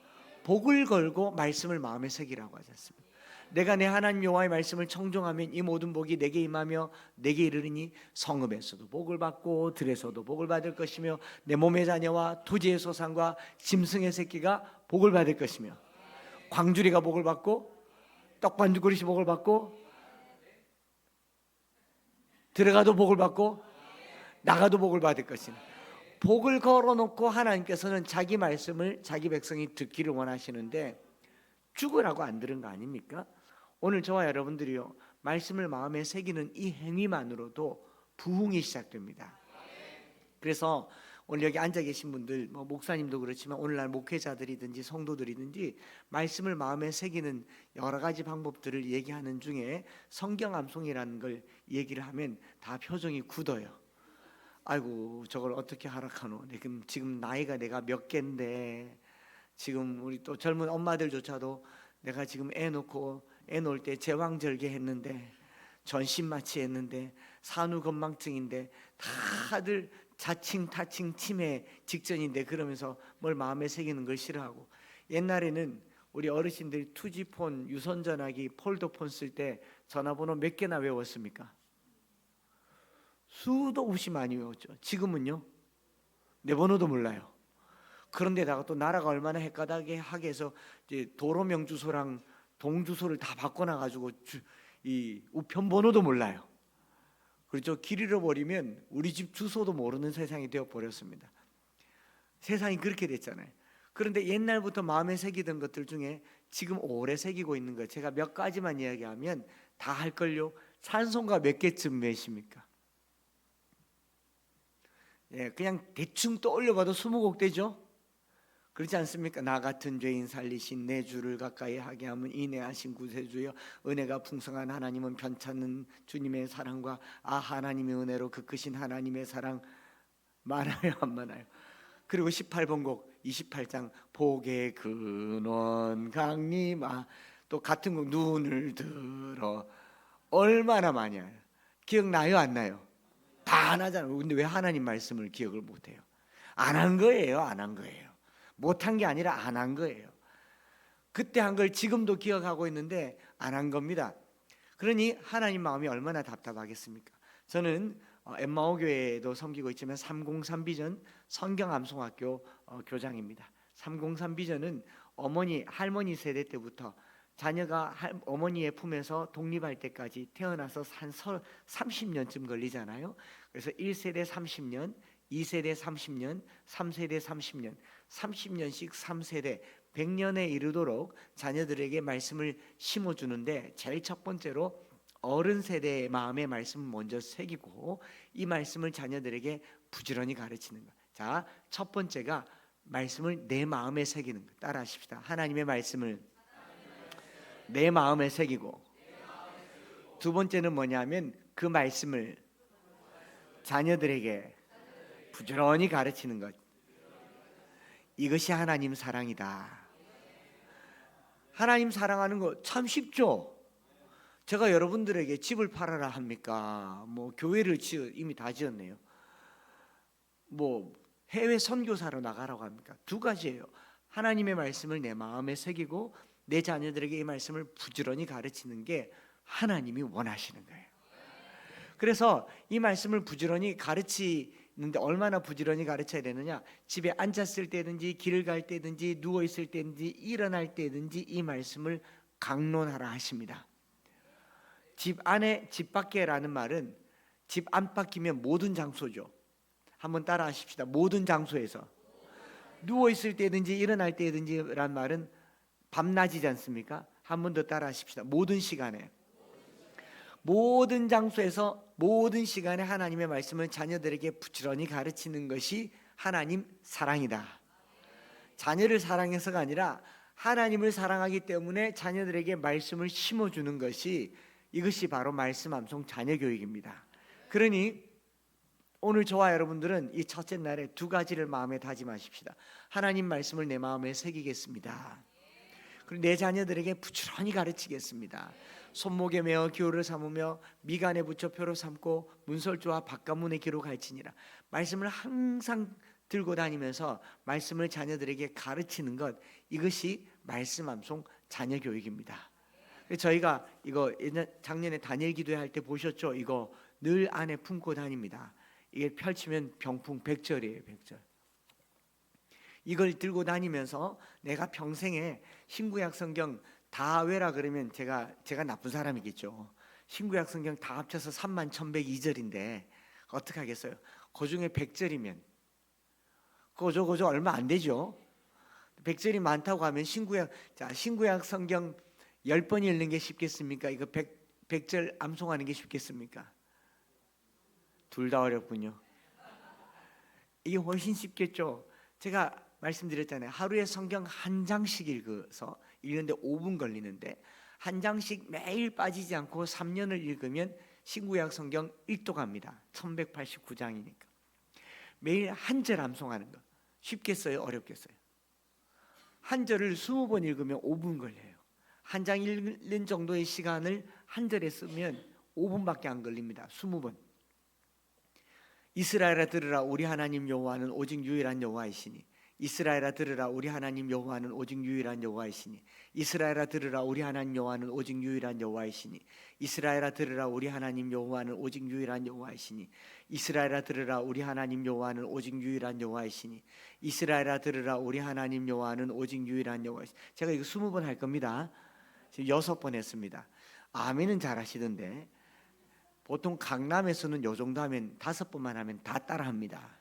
복을 걸고 말씀을 마음에 새기라고 하지 않습니까? 내가 내 하나님 여호와의 말씀을 청종하면 이 모든 복이 내게 임하며 내게 이르리니 성읍에서도 복을 받고 들에서도 복을 받을 것이며 내 몸의 자녀와 토지의 소산과 짐승의 새끼가 복을 받을 것이며 광주리가 복을 받고 떡반죽 그릇이 복을 받고 들어가도 복을 받고 나가도 복을 받을 것이니 복을 걸어놓고 하나님께서는 자기 말씀을 자기 백성이 듣기를 원하시는데 죽으라고 안 들은 거 아닙니까? 오늘 저와 여러분들이요 말씀을 마음에 새기는 이 행위만으로도 부흥이 시작됩니다. 그래서 오늘 여기 앉아 계신 분들 목사님도 그렇지만 오늘날 목회자들이든지 성도들이든지 말씀을 마음에 새기는 여러 가지 방법들을 얘기하는 중에 성경 암송이라는 걸 얘기를 하면 다 표정이 굳어요. 아이고 저걸 어떻게 하락하노? 지금 나이가 내가 몇 갠데 지금 우리 또 젊은 엄마들조차도 내가 지금 애 놓을 때 제왕절개 했는데 전신마취 했는데 산후건망증인데 다들 자칭 타칭 치매 직전인데 그러면서 뭘 마음에 새기는 걸 싫어하고 옛날에는 우리 어르신들이 투지폰, 유선전화기, 폴더폰 쓸 때 전화번호 몇 개나 외웠습니까? 수도 없이 많이 외웠죠. 지금은요 내 번호도 몰라요. 그런데다가 또 나라가 얼마나 헷가닥하게 해서 이제 도로명 주소랑 동주소를 다 바꿔놔가지고 이 우편번호도 몰라요. 그렇죠. 길 잃어버리면 우리 집 주소도 모르는 세상이 되어버렸습니다. 세상이 그렇게 됐잖아요. 그런데 옛날부터 마음에 새기던 것들 중에 지금 오래 새기고 있는 것 제가 몇 가지만 이야기하면 다 할걸요. 찬송가 몇 개쯤 외십니까? 예, 그냥 대충 떠올려봐도 20곡 되죠. 그렇지 않습니까? 나 같은 죄인 살리신 내 주를 가까이 하게 하면 인내하신 구세주여 은혜가 풍성한 하나님은 편찮는 주님의 사랑과 하나님의 은혜로 그 크신 하나님의 사랑 많아요 안 많아요? 그리고 18번 곡 28장 복의 근원 강림아 또 같은 곡 눈을 들어 얼마나 많이 해요. 기억나요 안 나요? 다 안 하잖아요. 근데 왜 하나님 말씀을 기억을 못해요? 안 한 거예요 안 한 거예요. 못한 게 아니라 안 한 거예요. 그때 한 걸 지금도 기억하고 있는데 안 한 겁니다. 그러니 하나님 마음이 얼마나 답답하겠습니까? 저는 엠마오 교회에도 섬기고 있지만 303 비전 성경 암송학교 교장입니다. 303 비전은 어머니 할머니 세대 때부터 자녀가 어머니의 품에서 독립할 때까지 태어나서 한 30년쯤 걸리잖아요. 그래서 1세대 30년 2세대 30년, 3세대 30년, 30년씩 3세대 100년에 이르도록 자녀들에게 말씀을 심어주는데 제일 첫 번째로 어른 세대의 마음의 말씀을 먼저 새기고 이 말씀을 자녀들에게 부지런히 가르치는 것. 자, 첫 번째가 말씀을 내 마음에 새기는 것. 따라하십시다. 하나님의 말씀을 내 마음에 새기고 두 번째는 뭐냐면 그 말씀을 자녀들에게 부지런히 가르치는 것. 이것이 하나님 사랑이다. 하나님 사랑하는 거 참 쉽죠. 제가 여러분들에게 집을 팔아라 합니까? 교회를 이미 다 지었네요. 해외 선교사로 나가라고 합니까? 두 가지예요. 하나님의 말씀을 내 마음에 새기고 내 자녀들에게 이 말씀을 부지런히 가르치는 게 하나님이 원하시는 거예요. 그래서 이 말씀을 부지런히 가르치는데 얼마나 부지런히 가르쳐야 되느냐? 집에 앉았을 때든지 길을 갈 때든지 누워 있을 때든지 일어날 때든지 이 말씀을 강론하라 하십니다. 집 안에 집 밖에라는 말은 집 안팎이면 모든 장소죠. 한번 따라 하십시다. 모든 장소에서 누워 있을 때든지 일어날 때든지란 말은 밤낮이지 않습니까? 한 번 더 따라 하십시다. 모든 시간에 모든 장소에서 모든 시간에 하나님의 말씀을 자녀들에게 부지런히 가르치는 것이 하나님 사랑이다. 자녀를 사랑해서가 아니라 하나님을 사랑하기 때문에 자녀들에게 말씀을 심어주는 것이, 이것이 바로 말씀 암송 자녀 교육입니다. 그러니 오늘 저와 여러분들은 이 첫째 날에 두 가지를 마음에 다짐하십시다. 하나님 말씀을 내 마음에 새기겠습니다. 그리고 내 자녀들에게 부지런히 가르치겠습니다. 손목에 메어 기호를 삼으며 미간에 붙여 표로 삼고 문설주와 바깥문에 기로 가르치니라. 말씀을 항상 들고 다니면서 말씀을 자녀들에게 가르치는 것, 이것이 말씀 암송 자녀 교육입니다. 저희가 이거 작년에 다니엘 기도회 때 보셨죠? 이거 늘 안에 품고 다닙니다. 이게 펼치면 병풍 100절이에요. 100절. 이걸 들고 다니면서 내가 평생에 신구약 성경 다 외라 그러면 제가 나쁜 사람이겠죠. 신구약 성경 다 합쳐서 31,102절인데 어떻게 하겠어요? 그 중에 100절이면 그저 얼마 안 되죠. 100절이 많다고 하면 신구약 성경 10번 읽는 게 쉽겠습니까? 이거 100절 암송하는 게 쉽겠습니까? 둘 다 어렵군요. 이게 훨씬 쉽겠죠. 제가 말씀드렸잖아요. 하루에 성경 한 장씩 읽어서 읽는데 5분 걸리는데 한 장씩 매일 빠지지 않고 3년을 읽으면 신구약 성경 1도 갑니다. 1189장이니까. 매일 한 절 암송하는 거 쉽겠어요? 어렵겠어요? 한 절을 20번 읽으면 5분 걸려요. 한 장 읽는 정도의 시간을 한 절에 쓰면 5분밖에 안 걸립니다. 20번. 이스라엘아 들으라, 우리 하나님 여호와는 오직 유일한 여호와이시니. 이스라엘아 들으라, 우리 하나님 여호와는 오직 유일한 여호와이시니. 이스라엘아 들으라, 우리 하나님 여호와는 오직 유일한 여호와이시니. 이스라엘아 들으라, 우리 하나님 여호와는 오직 유일한 여호와이시니. 이스라엘아 들으라, 우리 하나님 여호와는 오직 유일한 여호와이시니. 이스라엘아 들으라, 우리 하나님 여호와는 오직 유일한 여호와이시니. 제가 이거 20번 할 겁니다. 지금 6번 했습니다. 아멘은 잘하시던데 보통 강남에서는 요 정도 하면 5번만 하면 다 따라합니다.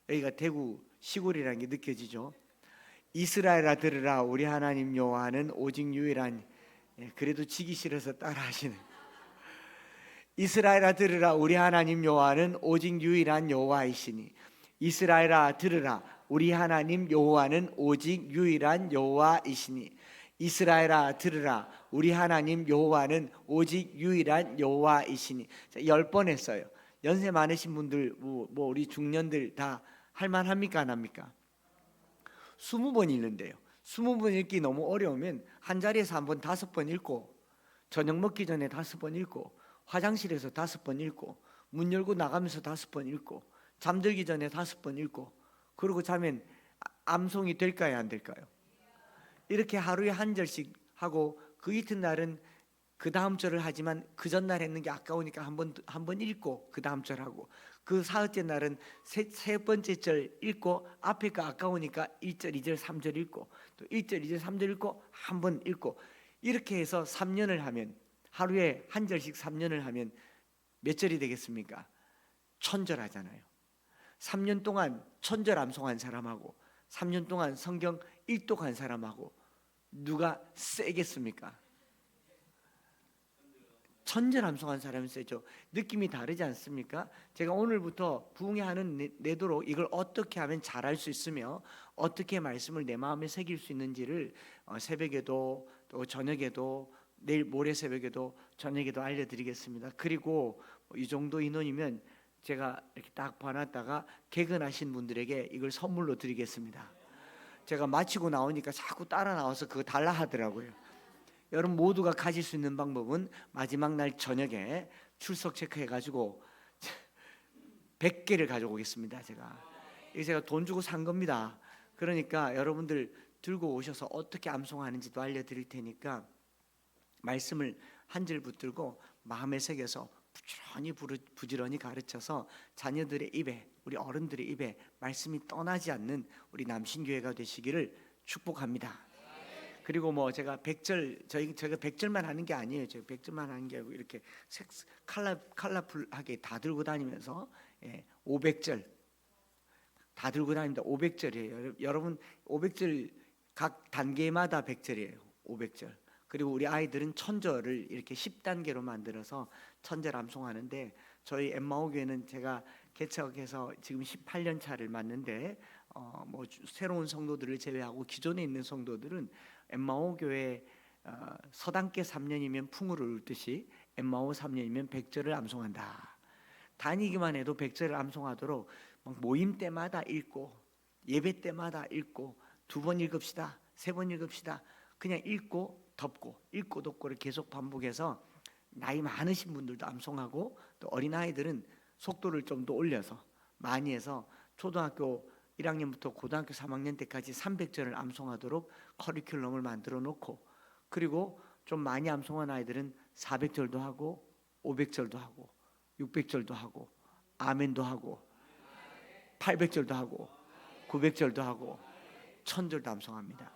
여기가 대구 시골이라는 게 느껴지죠. 이스라엘아 들으라, 우리 하나님 여호와는 오직 유일한, 그래도 지기 싫어서 따라하시는. 이스라엘아 들으라, 우리 하나님 여호와는 오직 유일한 여호와이시니. 이스라엘아 들으라, 우리 하나님 여호와는 오직 유일한 여호와이시니. 이스라엘아 들으라, 우리 하나님 여호와는 오직 유일한 여호와이시니. 10번 했어요. 연세 많으신 분들 뭐 우리 중년들 다 할만합니까? 안 합니까? 20번 읽는데요. 20번 읽기 너무 어려우면 한 자리에서 한 번 5번 읽고, 저녁 먹기 전에 5번 읽고, 화장실에서 5번 읽고, 문 열고 나가면서 5번 읽고, 잠들기 전에 5번 읽고, 그러고 자면 암송이 될까요? 안 될까요? 이렇게 하루에 한 절씩 하고, 그 이튿날은 그 다음 절을 하지만 그 전날 했는 게 아까우니까 한 번 읽고 그 다음 절 하고, 그 사흘째 날은 세 번째 절 읽고, 앞에 거 아까우니까 1절, 2절, 3절 읽고, 또 1절, 2절, 3절 읽고 한 번 읽고, 이렇게 해서 3년을 하면, 하루에 한 절씩 3년을 하면 몇 절이 되겠습니까? 1000절 하잖아요. 3년 동안 1000절 암송한 사람하고 3년 동안 성경 1독 한 사람하고 누가 세겠습니까? 1000절 암송한 사람이 세죠. 느낌이 다르지 않습니까? 제가 오늘부터 부흥회 하는 내도록 이걸 어떻게 하면 잘할 수 있으며 어떻게 말씀을 내 마음에 새길 수 있는지를 새벽에도 또 저녁에도, 내일 모레 새벽에도 저녁에도 알려드리겠습니다. 그리고 이 정도 인원이면 제가 이렇게 딱 봐놨다가 개근하신 분들에게 이걸 선물로 드리겠습니다. 제가 마치고 나오니까 자꾸 따라 나와서 그거 달라 하더라고요. 여러분 모두가 가질 수 있는 방법은 마지막 날 저녁에 출석 체크해가지고 100개를 가져오겠습니다. 제가 돈 주고 산 겁니다. 그러니까 여러분들 들고 오셔서 어떻게 암송하는지도 알려드릴 테니까 말씀을 한 절 붙들고 마음에 새겨서 부지런히 가르쳐서 자녀들의 입에, 우리 어른들의 입에 말씀이 떠나지 않는 우리 남신교회가 되시기를 축복합니다. 그리고 뭐 제가 100절, 제가 100절만 하는 게 아니에요. 제가 100절만 하는 게 아니고 이렇게 컬러풀하게 다 들고 다니면서 500절 다 들고 다닙니다. 500절이에요. 여러분 500절 각 단계마다 100절이에요. 500절. 그리고 우리 아이들은 1000절을 이렇게 10단계로 만들어서 1000절 암송하는데, 저희 엠마오 교회는 제가 개척해서 지금 18년 차를 맞는데 새로운 성도들을 제외하고 기존에 있는 성도들은 엠마오 교회 서당계 3년이면 풍우를 울듯이 엠마오 3년이면 백절을 암송한다. 다니기만 해도 백절을 암송하도록 모임 때마다 읽고 예배 때마다 읽고 2번 읽읍시다, 3번 읽읍시다. 그냥 읽고 덮고 읽고 덮고를 계속 반복해서 나이 많으신 분들도 암송하고 또 어린아이들은 속도를 좀 더 올려서 많이 해서 초등학교 1학년부터 고등학교 3학년 때까지 300절을 암송하도록 커리큘럼을 만들어 놓고, 그리고 좀 많이 암송한 아이들은 400절도 하고 500절도 하고 600절도 하고 아멘도 하고 800절도 하고 900절도 하고 1000절도 암송합니다.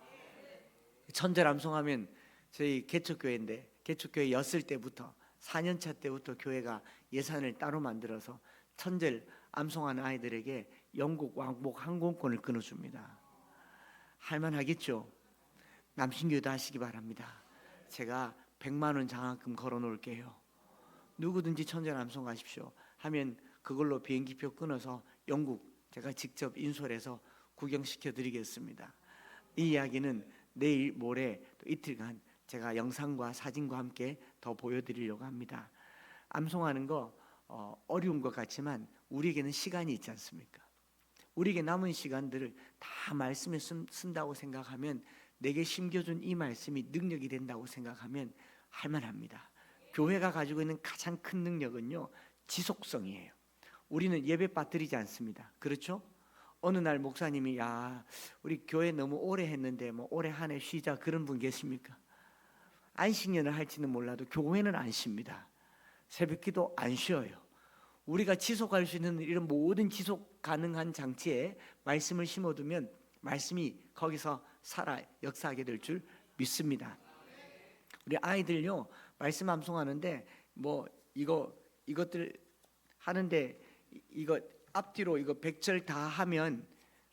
1000절 암송하면 저희 개척교회인데 개척교회였을 때부터 4년차 때부터 교회가 예산을 따로 만들어서 1000절 암송하는 아이들에게 영국 왕복 항공권을 끊어줍니다. 할만하겠죠? 남신교회도 하시기 바랍니다. 제가 100만 원 장학금 걸어놓을게요. 누구든지 1000절 암송하십시오 하면 그걸로 비행기표 끊어서 영국 제가 직접 인솔해서 구경시켜 드리겠습니다. 이 이야기는 내일 모레 또 이틀간 제가 영상과 사진과 함께 더 보여드리려고 합니다. 암송하는 거 어려운 것 같지만 우리에게는 시간이 있지 않습니까? 우리에게 남은 시간들을 다 말씀에 쓴다고 생각하면, 내게 심겨준 이 말씀이 능력이 된다고 생각하면 할만합니다. 교회가 가지고 있는 가장 큰 능력은요, 지속성이에요. 우리는 예배 빠뜨리지 않습니다. 그렇죠? 어느 날 목사님이 우리 교회 너무 오래 했는데 올해 한 해 쉬자, 그런 분 계십니까? 안식년을 할지는 몰라도 교회는 안 쉽니다. 새벽기도 안 쉬어요. 우리가 지속할 수 있는 이런 모든 지속 가능한 장치에 말씀을 심어두면 말씀이 거기서 살아 역사하게 될 줄 믿습니다. 우리 아이들요, 말씀 암송하는데 이것들 하는데 이거 앞뒤로 이거 100절 다 하면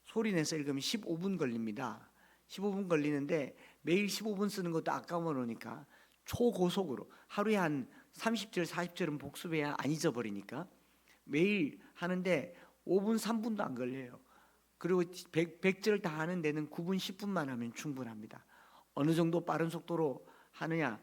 소리 내서 읽으면 15분 걸립니다. 15분 걸리는데 매일 15분 쓰는 것도 아까워 놓으니까 초고속으로 하루에 한 30절 40절은 복습해야 안 잊어버리니까 매일 하는데 5분 3분도 안 걸려요. 그리고 100절 다 하는 데는 9분 10분만 하면 충분합니다. 어느 정도 빠른 속도로 하느냐,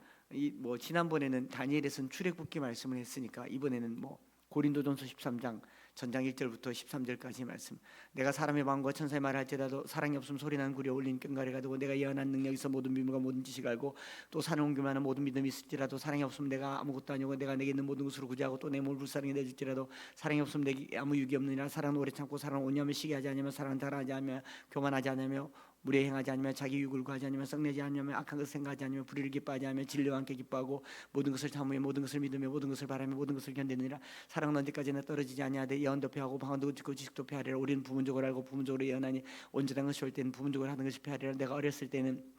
지난번에는 다니엘에서는 출애굽기 말씀을 했으니까 이번에는 고린도전서 13장 전장 1절부터 13절까지 말씀. 내가 사람의 마음과 천사의 말을 할지라도 사랑이 없으면 소리나는 구리에 올린 꽹과를 가두고 내가 예언한 능력이 있어 모든 비밀과 모든 지식을 알고 또 사는 옮길만한 모든 믿음이 있을지라도 사랑이 없으면 내가 아무것도 아니고 내가 내게 있는 모든 것으로 구제하고 또 내 몸을 불사르게 내줄지라도 사랑이 없으면 내게 아무 유익이 없느니라. 사랑은 오래 참고 사랑은 온유하며 시기하지 않으며 사랑은 달하지 않으며 교만하지 않으며 무례 행하지 않으며 자기 유익을 구하지 않으며 썩내지 않으며 악한 것을 생각하지 않으며 불의를 기뻐하지 않으며 진리와 함께 기뻐하고 모든 것을 참으며 모든 것을 믿으며 모든 것을 바라며 모든 것을 견디느니라. 사랑은 언제까지나 떨어지지 아니하되 예언도 폐하고 방언도 듣고 지식도 폐하리라. 우리는 부분적으로 알고 부분적으로 예언하니 온전한 것이 올 때는 부분적으로 하는 것이 폐하리라. 내가 어렸을 때는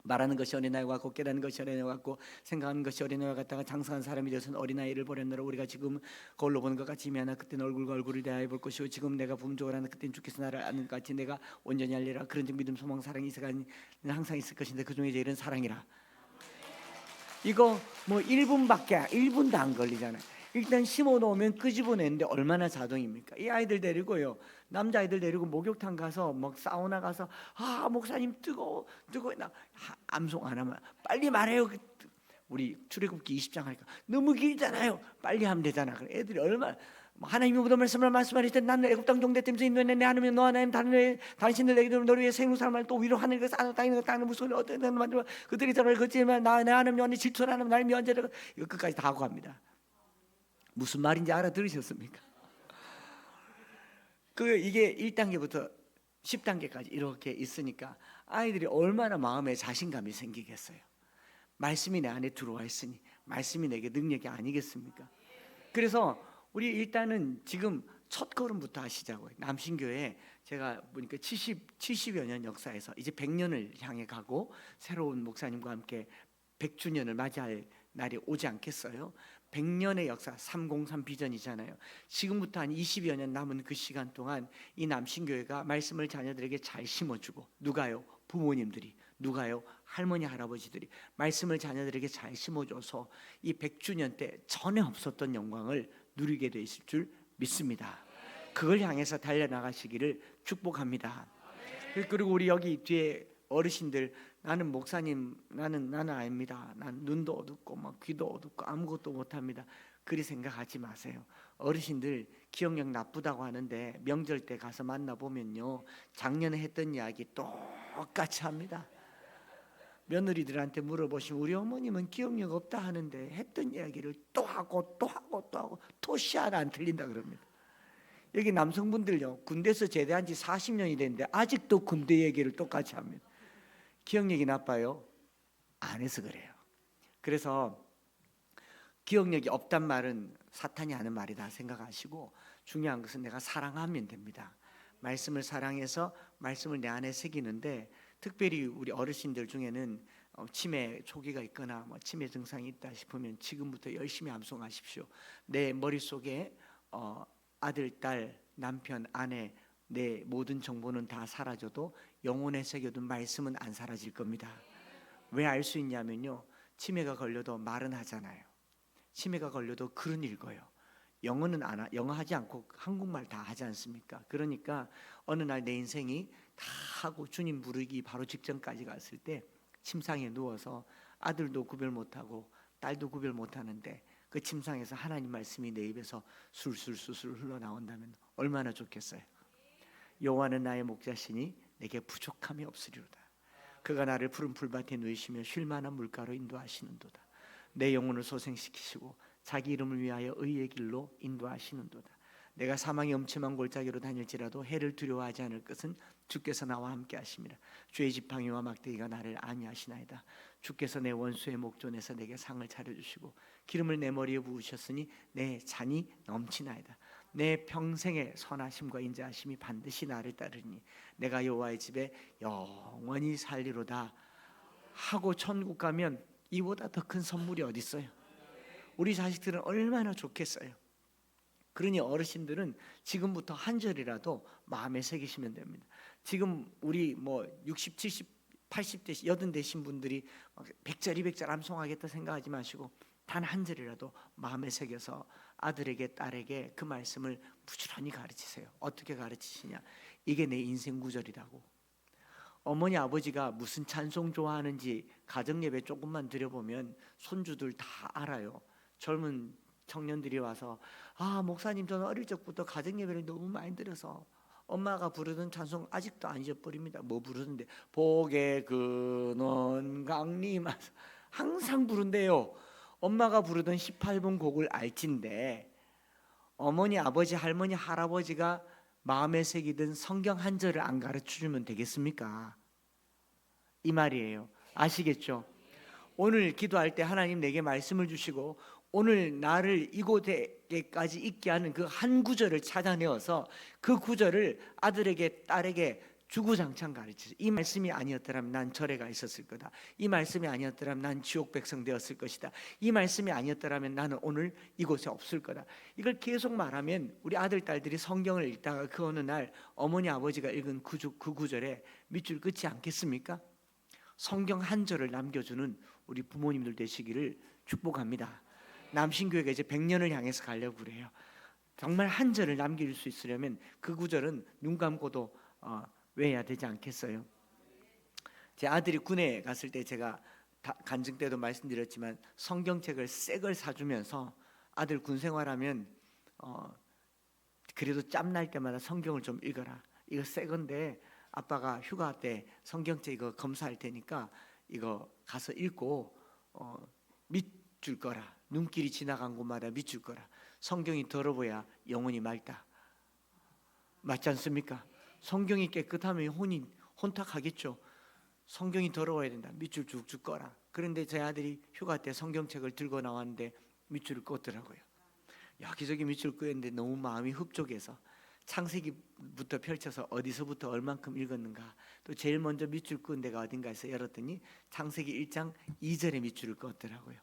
말하는 것이 어린아이와 같고 깨닫는 것이 어린아이와 같고 생각하는 것이 어린아이와 같다가 장성한 사람이 되어서는 어린아이를 보려느라 우리가 지금 거울로 보는 것 같이 미안하 그때는 얼굴과 얼굴을 대하여 볼 것이고 지금 내가 부분적으로 하는 그때는 주께서 나를 아는 것 같이 내가 온전히 알리라. 그런즉 믿음 소망 사랑이 이 세간에 항상 있을 것인데 그 중에 제일은 사랑이라. 이거 1분도 안 걸리잖아요. 일단 심어놓으면 끄집어내는데 얼마나 자동입니까? 이 아이들 데리고요, 남자아이들 데리고 목욕탕 가서 사우나 가서 목사님 뜨거워 나 암송 안 하면 빨리 말해요. 우리 출애굽기 20장 하니까 너무 길잖아요. 빨리 하면 되잖아. 애들이 얼마나 하나님의 모든 말씀을 말씀하실 때 나는 애굽 땅 종되면서 인도했네. 내 하나님 너와 하나님 당신들 내게 너를 위해 생루 사람을 또 위로 하늘 그 땅에 땅을 무슨 어떤 만들어 그들이 저를 걷지만 내 하나님 너는 질투하는 나를 면제를 이거 끝까지 다 하고 합니다. 무슨 말인지 알아들으셨습니까? 이게 1단계부터 10단계까지 이렇게 있으니까 아이들이 얼마나 마음에 자신감이 생기겠어요. 말씀이 내 안에 들어와 있으니 말씀이 내게 능력이 아니겠습니까? 그래서 우리 일단은 지금 첫 걸음부터 하시자고요. 남신교회 제가 보니까 70여 년 역사에서 이제 100년을 향해 가고 새로운 목사님과 함께 100주년을 맞이할 날이 오지 않겠어요? 100년의 역사 303 비전이잖아요. 지금부터 한 20여 년 남은 그 시간 동안 이 남신교회가 말씀을 자녀들에게 잘 심어주고, 누가요? 부모님들이, 누가요? 할머니 할아버지들이 말씀을 자녀들에게 잘 심어줘서 이 100주년 때 전에 없었던 영광을 누리게 되실 줄 믿습니다. 그걸 향해서 달려나가시기를 축복합니다. 그리고 우리 여기 뒤에 어르신들, 나는 목사님, 나는 아닙니다. 난 눈도 어둡고 막 귀도 어둡고 아무것도 못합니다. 그리 생각하지 마세요. 어르신들 기억력 나쁘다고 하는데 명절 때 가서 만나보면요, 작년에 했던 이야기 똑같이 합니다. 며느리들한테 물어보시면 우리 어머님은 기억력 없다 하는데 했던 이야기를 또 하고 또 하고 또 하고 토시 하나 안 틀린다 그럽니다. 여기 남성분들요, 군대에서 제대한 지 40년이 됐는데 아직도 군대 얘기를 똑같이 합니다. 기억력이 나빠요? 안 해서 그래요. 그래서 기억력이 없단 말은 사탄이 하는 말이다 생각하시고, 중요한 것은 내가 사랑하면 됩니다. 말씀을 사랑해서 말씀을 내 안에 새기는데, 특별히 우리 어르신들 중에는 치매 초기가 있거나 뭐 치매 증상이 있다 싶으면 지금부터 열심히 암송하십시오. 내 머릿속에 아들, 딸, 남편, 아내, 내 모든 정보는 다 사라져도 영혼에 새겨둔 말씀은 안 사라질 겁니다. 왜 알 수 있냐면요, 치매가 걸려도 말은 하잖아요. 치매가 걸려도 글은 읽어요. 영어는 영어 하지 않고 한국말 다 하지 않습니까? 그러니까 어느 날 내 인생이 다 하고 주님 부르기 바로 직전까지 갔을 때 침상에 누워서 아들도 구별 못하고 딸도 구별 못하는데 그 침상에서 하나님 말씀이 내 입에서 술술술술 흘러나온다면 얼마나 좋겠어요. 여호와는 나의 목자시니 내게 부족함이 없으리로다. 그가 나를 푸른 풀밭에 누이시며 쉴 만한 물가로 인도하시는도다. 내 영혼을 소생시키시고 자기 이름을 위하여 의의 길로 인도하시는도다. 내가 사망의 엄침한 골짜기로 다닐지라도 해를 두려워하지 않을 것은 주께서 나와 함께 하심이라. 주의 지팡이와 막대기가 나를 안위하시나이다. 주께서 내 원수의 목전에서 내게 상을 차려주시고 기름을 내 머리에 부으셨으니 내 잔이 넘치나이다. 내 평생의 선하심과 인자하심이 반드시 나를 따르니 내가 여호와의 집에 영원히 살리로다 하고 천국 가면 이보다 더 큰 선물이 어디 있어요? 우리 자식들은 얼마나 좋겠어요. 그러니 어르신들은 지금부터 한 절이라도 마음에 새기시면 됩니다. 지금 우리 뭐 60, 70, 80대, 80 되신 분들이 100절, 200절 암송하겠다 생각하지 마시고 단 한 절이라도 마음에 새겨서 아들에게 딸에게 그 말씀을 부지런히 가르치세요. 어떻게 가르치시냐? 이게 내 인생 구절이라고. 어머니 아버지가 무슨 찬송 좋아하는지 가정예배 조금만 드려보면 손주들 다 알아요. 젊은 청년들이 와서 목사님 저는 어릴 적부터 가정예배를 너무 많이 들어서 엄마가 부르던 찬송 아직도 안 잊어버립니다. 뭐 부르는데 복의 근원 강림 항상 부른대요. 엄마가 부르던 18번 곡을 알진데 어머니 아버지 할머니 할아버지가 마음에 새기던 성경 한 절을 안 가르쳐주면 되겠습니까? 이 말이에요. 아시겠죠? 오늘 기도할 때 하나님 내게 말씀을 주시고 오늘 나를 이곳에까지 있게 하는 그 한 구절을 찾아내어서 그 구절을 아들에게 딸에게 주구장창 가르치세요. 이 말씀이 아니었더라면 난 절에 가 있었을 거다. 이 말씀이 아니었더라면 난 지옥 백성 되었을 것이다. 이 말씀이 아니었더라면 나는 오늘 이곳에 없을 거다. 이걸 계속 말하면 우리 아들 딸들이 성경을 읽다가 그 어느 날 어머니 아버지가 읽은 그 구절에 밑줄 긋지 않겠습니까? 성경 한 절을 남겨주는 우리 부모님들 되시기를 축복합니다. 남신교회가 이제 100년을 향해서 가려고 그래요. 정말 한 절을 남길 수 있으려면 그 구절은 눈 감고도 외워야 되지 않겠어요? 제 아들이 군에 갔을 때 제가 간증 때도 말씀드렸지만 성경책을 새 걸 사주면서 아들 군 생활하면 그래도 짬날 때마다 성경을 좀 읽어라. 이거 새 건데 아빠가 휴가 때 성경책 이거 검사할 테니까 이거 가서 읽고 밑줄 거라. 눈길이 지나간 곳마다 밑줄 거라. 성경이 더러워야 영혼이 맑다. 맞지 않습니까? 성경이 깨끗하면 혼탁하겠죠. 성경이 더러워야 된다. 밑줄 쭉쭉 꺼라. 그런데 제 아들이 휴가 때 성경책을 들고 나왔는데 밑줄을 껐더라고요. 여기저기 밑줄 끄는데 너무 마음이 흡족해서 창세기부터 펼쳐서 어디서부터 얼만큼 읽었는가, 또 제일 먼저 밑줄 끄는 데가 어딘가에서 열었더니 창세기 1장 2절에 밑줄을 껐더라고요.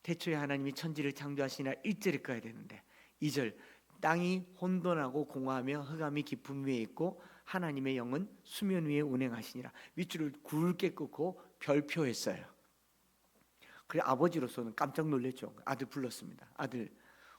태초에 하나님이 천지를 창조하시나 1절에 꺼야 되는데 2절 땅이 혼돈하고 공허하며 흑암이 깊음 위에 있고 하나님의 영은 수면 위에 운행하시니라. 밑줄을 굵게 끄고 별표했어요. 그래 아버지로서는 깜짝 놀랐죠. 아들 불렀습니다. 아들,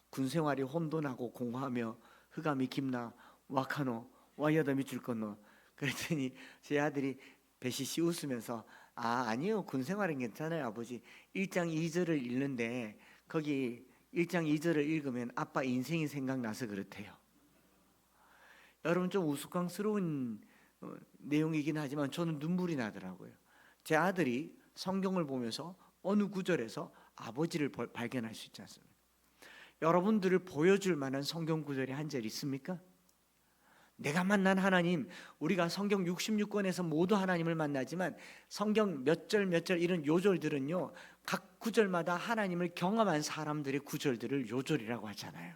군생활이 혼돈하고 공허하며 흑암이 깊나 와카노 와이어다 밑줄 건너. 그랬더니 제 아들이 배시시 웃으면서 아니요, 군 생활은 괜찮아요 아버지. 1장 2절을 읽는데 거기 1장 2절을 읽으면 아빠 인생이 생각나서 그렇대요. 여러분, 좀 우스꽝스러운 내용이긴 하지만 저는 눈물이 나더라고요. 제 아들이 성경을 보면서 어느 구절에서 아버지를 발견할 수 있지 않습니까? 여러분들을 보여줄 만한 성경 구절이 한 절 있습니까? 내가 만난 하나님, 우리가 성경 66권에서 모두 하나님을 만나지만 성경 몇 절 몇 절 이런 요절들은요, 각 구절마다 하나님을 경험한 사람들의 구절들을 요절이라고 하잖아요.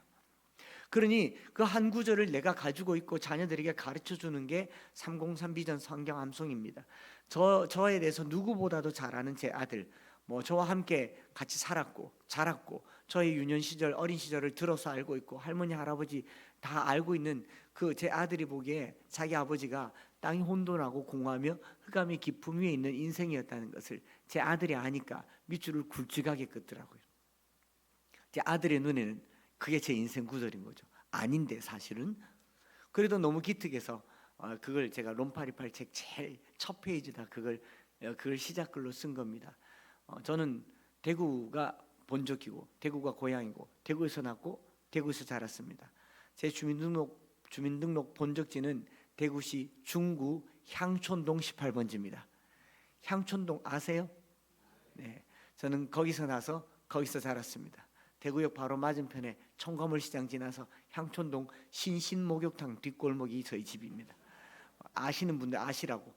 그러니 그 한 구절을 내가 가지고 있고 자녀들에게 가르쳐 주는 게 303 비전 성경 암송입니다. 저에 대해서 누구보다도 잘 아는 제 아들, 저와 함께 같이 살았고 자랐고 저의 유년 시절, 어린 시절을 들어서 알고 있고 할머니 할아버지 다 알고 있는 그 제 아들이 보기에 자기 아버지가 땅이 혼돈하고 공허하며 흑암의 깊음 위에 있는 인생이었다는 것을 제 아들이 아니까 밑줄을 굵직하게 긋더라고요. 제 아들의 눈에는 그게 제 인생 구절인 거죠. 아닌데 사실은. 그래도 너무 기특해서 그걸 제가 롬파리팔 책 제일 첫 페이지다 그걸 시작글로 쓴 겁니다. 저는 대구가 본적이고 대구가 고향이고 대구에서 났고 대구에서 자랐습니다. 제 주민등록 본적지는 대구시 중구 향촌동 18번지입니다. 향촌동 아세요? 네, 저는 거기서 나서 거기서 자랐습니다. 대구역 바로 맞은편에 청과물시장 지나서 향촌동 신신목욕탕 뒷골목이 저희 집입니다. 아시는 분들 아시라고.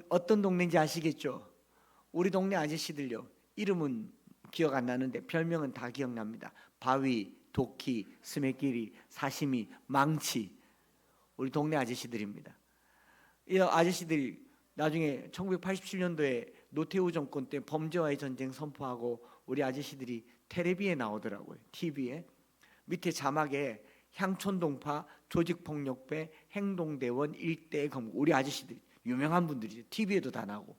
어떤 동네인지 아시겠죠? 우리 동네 아저씨들요, 이름은 기억 안 나는데 별명은 다 기억납니다. 바위, 도끼, 스매끼리, 사시미, 망치. 우리 동네 아저씨들입니다. 이 아저씨들이 나중에 1987년도에 노태우 정권 때 범죄와의 전쟁 선포하고 우리 아저씨들이 텔레비에 나오더라고요. TV에. 밑에 자막에 향촌동파 조직폭력배 행동대원 일대 검. 우리 아저씨들이 유명한 분들이죠. TV에도 다 나오고.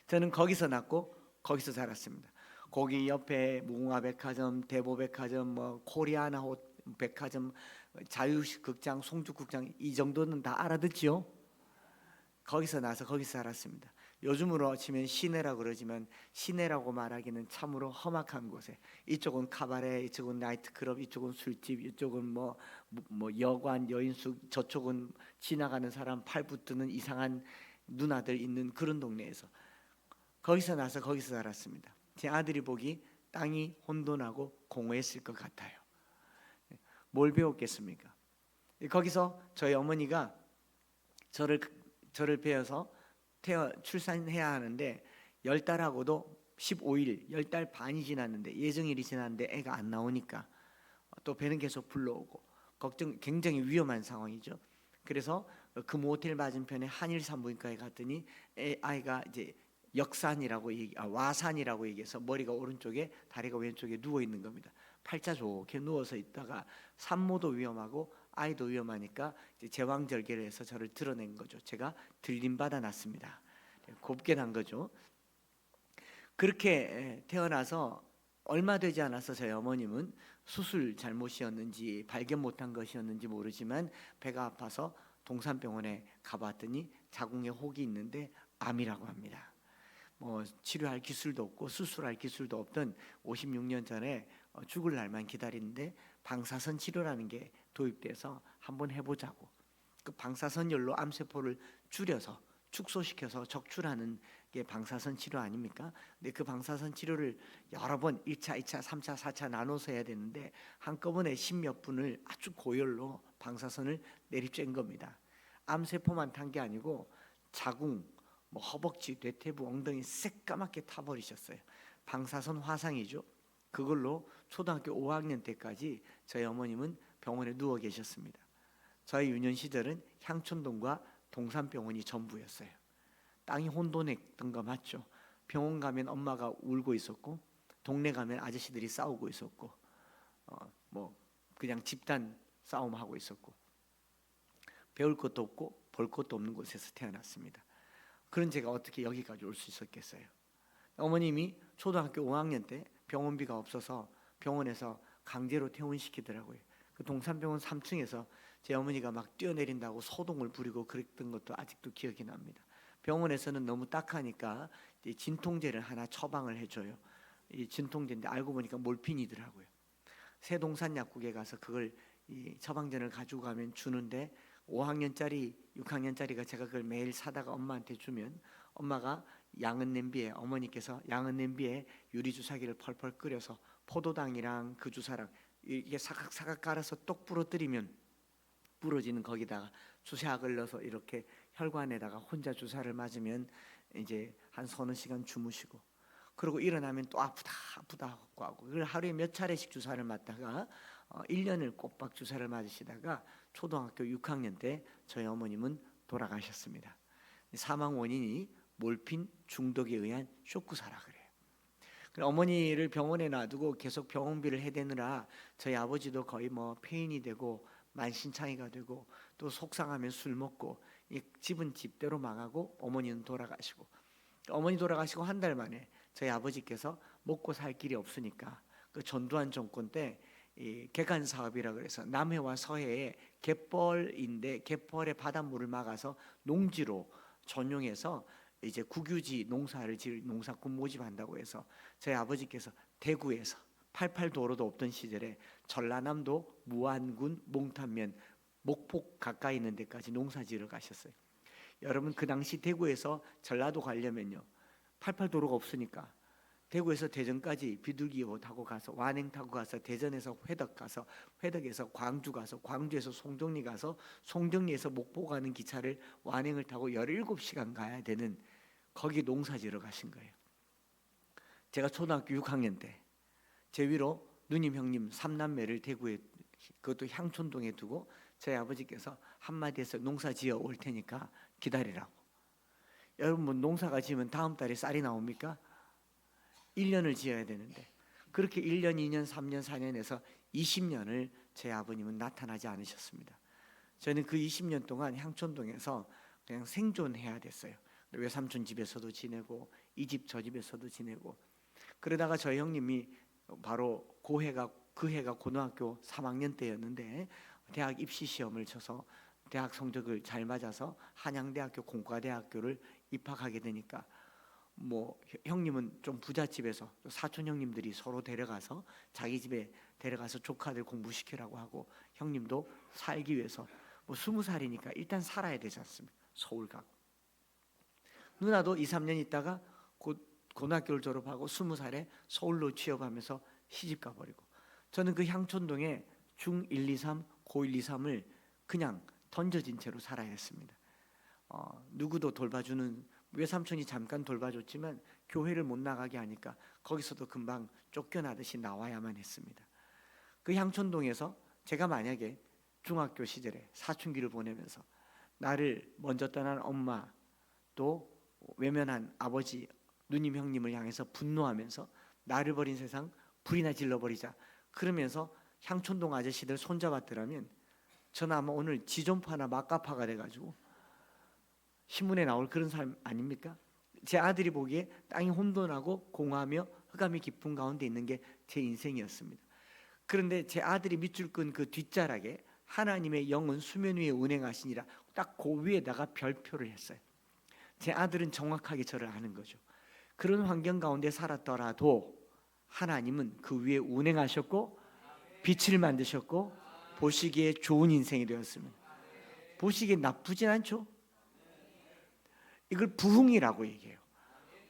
저는 거기서 났고 거기서 자랐습니다. 거기 옆에 무궁화백화점, 대보백화점, 코리아나 백화점, 자유극장, 송주극장 이 정도는 다 알아듣지요? 거기서 나서 거기서 살았습니다. 요즘으로 치면 시내라고 그러지만 시내라고 말하기는 참으로 험악한 곳에, 이쪽은 카바레, 이쪽은 나이트클럽, 이쪽은 술집, 이쪽은 뭐 여관, 여인숙, 저쪽은 지나가는 사람 팔 붙드는 이상한 누나들 있는 그런 동네에서 거기서 나서 거기서 살았습니다. 제 아들이 보기 땅이 혼돈하고 공허했을 것 같아요. 뭘 배웠겠습니까? 거기서 저희 어머니가 저를 배워서 출산해야 하는데 10달하고도 15일, 10달 반이 지났는데 예정일이 지났는데 애가 안 나오니까 또 배는 계속 불러오고 굉장히 위험한 상황이죠. 그래서 그 모텔 맞은편에 한일 산부인과에 갔더니 아이가 이제 와산이라고 얘기해서 머리가 오른쪽에 다리가 왼쪽에 누워 있는 겁니다. 팔자 좋게 누워서 있다가 산모도 위험하고 아이도 위험하니까 이제 제왕절개를 해서 저를 드러낸 거죠. 제가 들림받아 났습니다. 곱게 난 거죠. 그렇게 태어나서 얼마 되지 않아서 저희 어머님은 수술 잘못이었는지 발견 못한 것이었는지 모르지만 배가 아파서 동산병원에 가봤더니 자궁에 혹이 있는데 암이라고 합니다. 치료할 기술도 없고 수술할 기술도 없던 56년 전에 죽을 날만 기다리는데 방사선 치료라는 게 도입돼서 한번 해보자고, 그 방사선열로 암세포를 줄여서 축소시켜서 적출하는 게 방사선 치료 아닙니까? 근데 그 방사선 치료를 여러 번 1차, 2차, 3차, 4차 나눠서 해야 되는데 한꺼번에 10몇 분을 아주 고열로 방사선을 내리쬐은 겁니다. 암세포만 탄 게 아니고 자궁, 허벅지, 뇌태부, 엉덩이 새까맣게 타버리셨어요. 방사선 화상이죠. 그걸로 초등학교 5학년 때까지 저희 어머님은 병원에 누워 계셨습니다. 저희 유년 시절은 향촌동과 동산병원이 전부였어요. 땅이 혼돈했던 거 맞죠? 병원 가면 엄마가 울고 있었고 동네 가면 아저씨들이 싸우고 있었고 그냥 집단 싸움하고 있었고 배울 것도 없고 볼 것도 없는 곳에서 태어났습니다. 그런 제가 어떻게 여기까지 올 수 있었겠어요? 어머님이 초등학교 5학년 때 병원비가 없어서 병원에서 강제로 퇴원시키더라고요. 그 동산병원 3층에서 제 어머니가 막 뛰어내린다고 소동을 부리고 그랬던 것도 아직도 기억이 납니다. 병원에서는 너무 딱하니까 진통제를 하나 처방을 해줘요. 이 진통제인데 알고 보니까 몰핀이더라고요. 세동산 약국에 가서 그걸 이 처방전을 가지고 가면 주는데 5학년짜리 6학년짜리가 제가 그걸 매일 사다가 엄마한테 주면 엄마가 양은 냄비에 어머니께서 양은 냄비에 유리 주사기를 펄펄 끓여서 포도당이랑 그 주사랑 이게 사각사각 깔아서 똑 부러뜨리면 부러지는 거기다가 주사약을 넣어서 이렇게 혈관에다가 혼자 주사를 맞으면 이제 한 서너 시간 주무시고 그리고 일어나면 또 아프다 하고 그걸 하루에 몇 차례씩 주사를 맞다가 1년을 꼬박 주사를 맞으시다가 초등학교 6학년 때 저희 어머님은 돌아가셨습니다. 사망 원인이 몰핀 중독에 의한 쇼크사라 그래요. 어머니를 병원에 놔두고 계속 병원비를 해대느라 저희 아버지도 거의 뭐 폐인이 되고 만신창이가 되고 또 속상하면 술 먹고 집은 집대로 망하고 어머니는 돌아가시고 어머니 돌아가시고 한 달 만에 저희 아버지께서 먹고 살 길이 없으니까 그 전두환 정권 때 이 개간 사업이라 그래서 남해와 서해에 갯벌인데 갯벌의 바닷물을 막아서 농지로 전용해서 이제 국유지 농사를 지을 농사꾼 모집한다고 해서 저희 아버지께서 대구에서 88도로도 없던 시절에 전라남도 무안군 몽탄면 목포 가까이 있는 데까지 농사 지으러 가셨어요. 여러분 그 당시 대구에서 전라도 가려면요 88도로가 없으니까 대구에서 대전까지 비둘기호 타고 가서 완행 타고 가서 대전에서 회덕 가서 회덕에서 광주 가서 광주에서 송정리 가서 송정리에서 목포 가는 기차를 완행을 타고 17시간 가야 되는 거기 농사 지으러 가신 거예요. 제가 초등학교 6학년 때 제 위로 누님 형님 3남매를 대구에 그것도 향촌동에 두고 저희 아버지께서 한마디 해서 농사 지어 올 테니까 기다리라고. 여러분 뭐 농사가 지으면 다음 달에 쌀이 나옵니까? 1년을 지어야 되는데 그렇게 1년, 2년, 3년, 4년에서 20년을 제 아버님은 나타나지 않으셨습니다. 저는 그 20년 동안 향촌동에서 그냥 생존해야 됐어요. 외삼촌 집에서도 지내고 이 집 저 집에서도 지내고 그러다가 저희 형님이 바로 그 해가 고등학교 3학년 때였는데 대학 입시 시험을 쳐서 대학 성적을 잘 맞아서 한양대학교 공과대학교를 입학하게 되니까 뭐 형님은 좀 부잣집에서 사촌 형님들이 서로 데려가서 자기 집에 데려가서 조카들 공부시키라고 하고 형님도 살기 위해서 뭐 20살이니까 일단 살아야 되지 않습니까? 서울 가고 누나도 2, 3년 있다가 고등학교를 졸업하고 20살에 서울로 취업하면서 시집 가버리고 저는 그 향촌동에 중 1, 2, 3, 고 1, 2, 3을 그냥 던져진 채로 살아야 했습니다. 누구도 돌봐주는 외삼촌이 잠깐 돌봐줬지만 교회를 못 나가게 하니까 거기서도 금방 쫓겨나듯이 나와야만 했습니다. 그 향촌동에서 제가 만약에 중학교 시절에 사춘기를 보내면서 나를 먼저 떠난 엄마 또 외면한 아버지 누님 형님을 향해서 분노하면서 나를 버린 세상 불이나 질러버리자 그러면서 향촌동 아저씨들 손잡았더라면 저는 아마 오늘 지존파나 막가파가 돼가지고 신문에 나올 그런 사람 아닙니까? 제 아들이 보기에 땅이 혼돈하고 공허하며 흑암이 깊은 가운데 있는 게 제 인생이었습니다. 그런데 제 아들이 밑줄 끈 그 뒷자락에 하나님의 영은 수면 위에 운행하시니라 딱 그 위에다가 별표를 했어요. 제 아들은 정확하게 저를 아는 거죠. 그런 환경 가운데 살았더라도 하나님은 그 위에 운행하셨고 빛을 만드셨고 보시기에 좋은 인생이 되었습니다. 보시기에 나쁘진 않죠? 이걸 부흥이라고 얘기해요.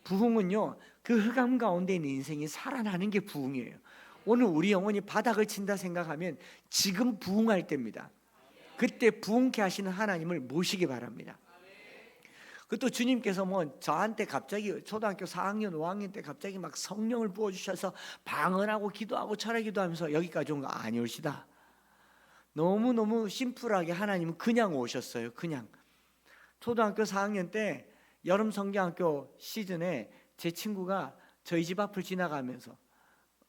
부흥은요 그 흑암 가운데 있는 인생이 살아나는 게 부흥이에요. 오늘 우리 영혼이 바닥을 친다 생각하면 지금 부흥할 때입니다. 그때 부흥케 하시는 하나님을 모시기 바랍니다. 그것도 주님께서 뭐 저한테 갑자기 초등학교 4학년 5학년 때 갑자기 막 성령을 부어주셔서 방언하고 기도하고 철회기도 하면서 여기까지 온 거 아니올시다. 너무너무 심플하게 하나님은 그냥 오셨어요. 그냥 초등학교 4학년 때 여름 성경학교 시즌에 제 친구가 저희 집 앞을 지나가면서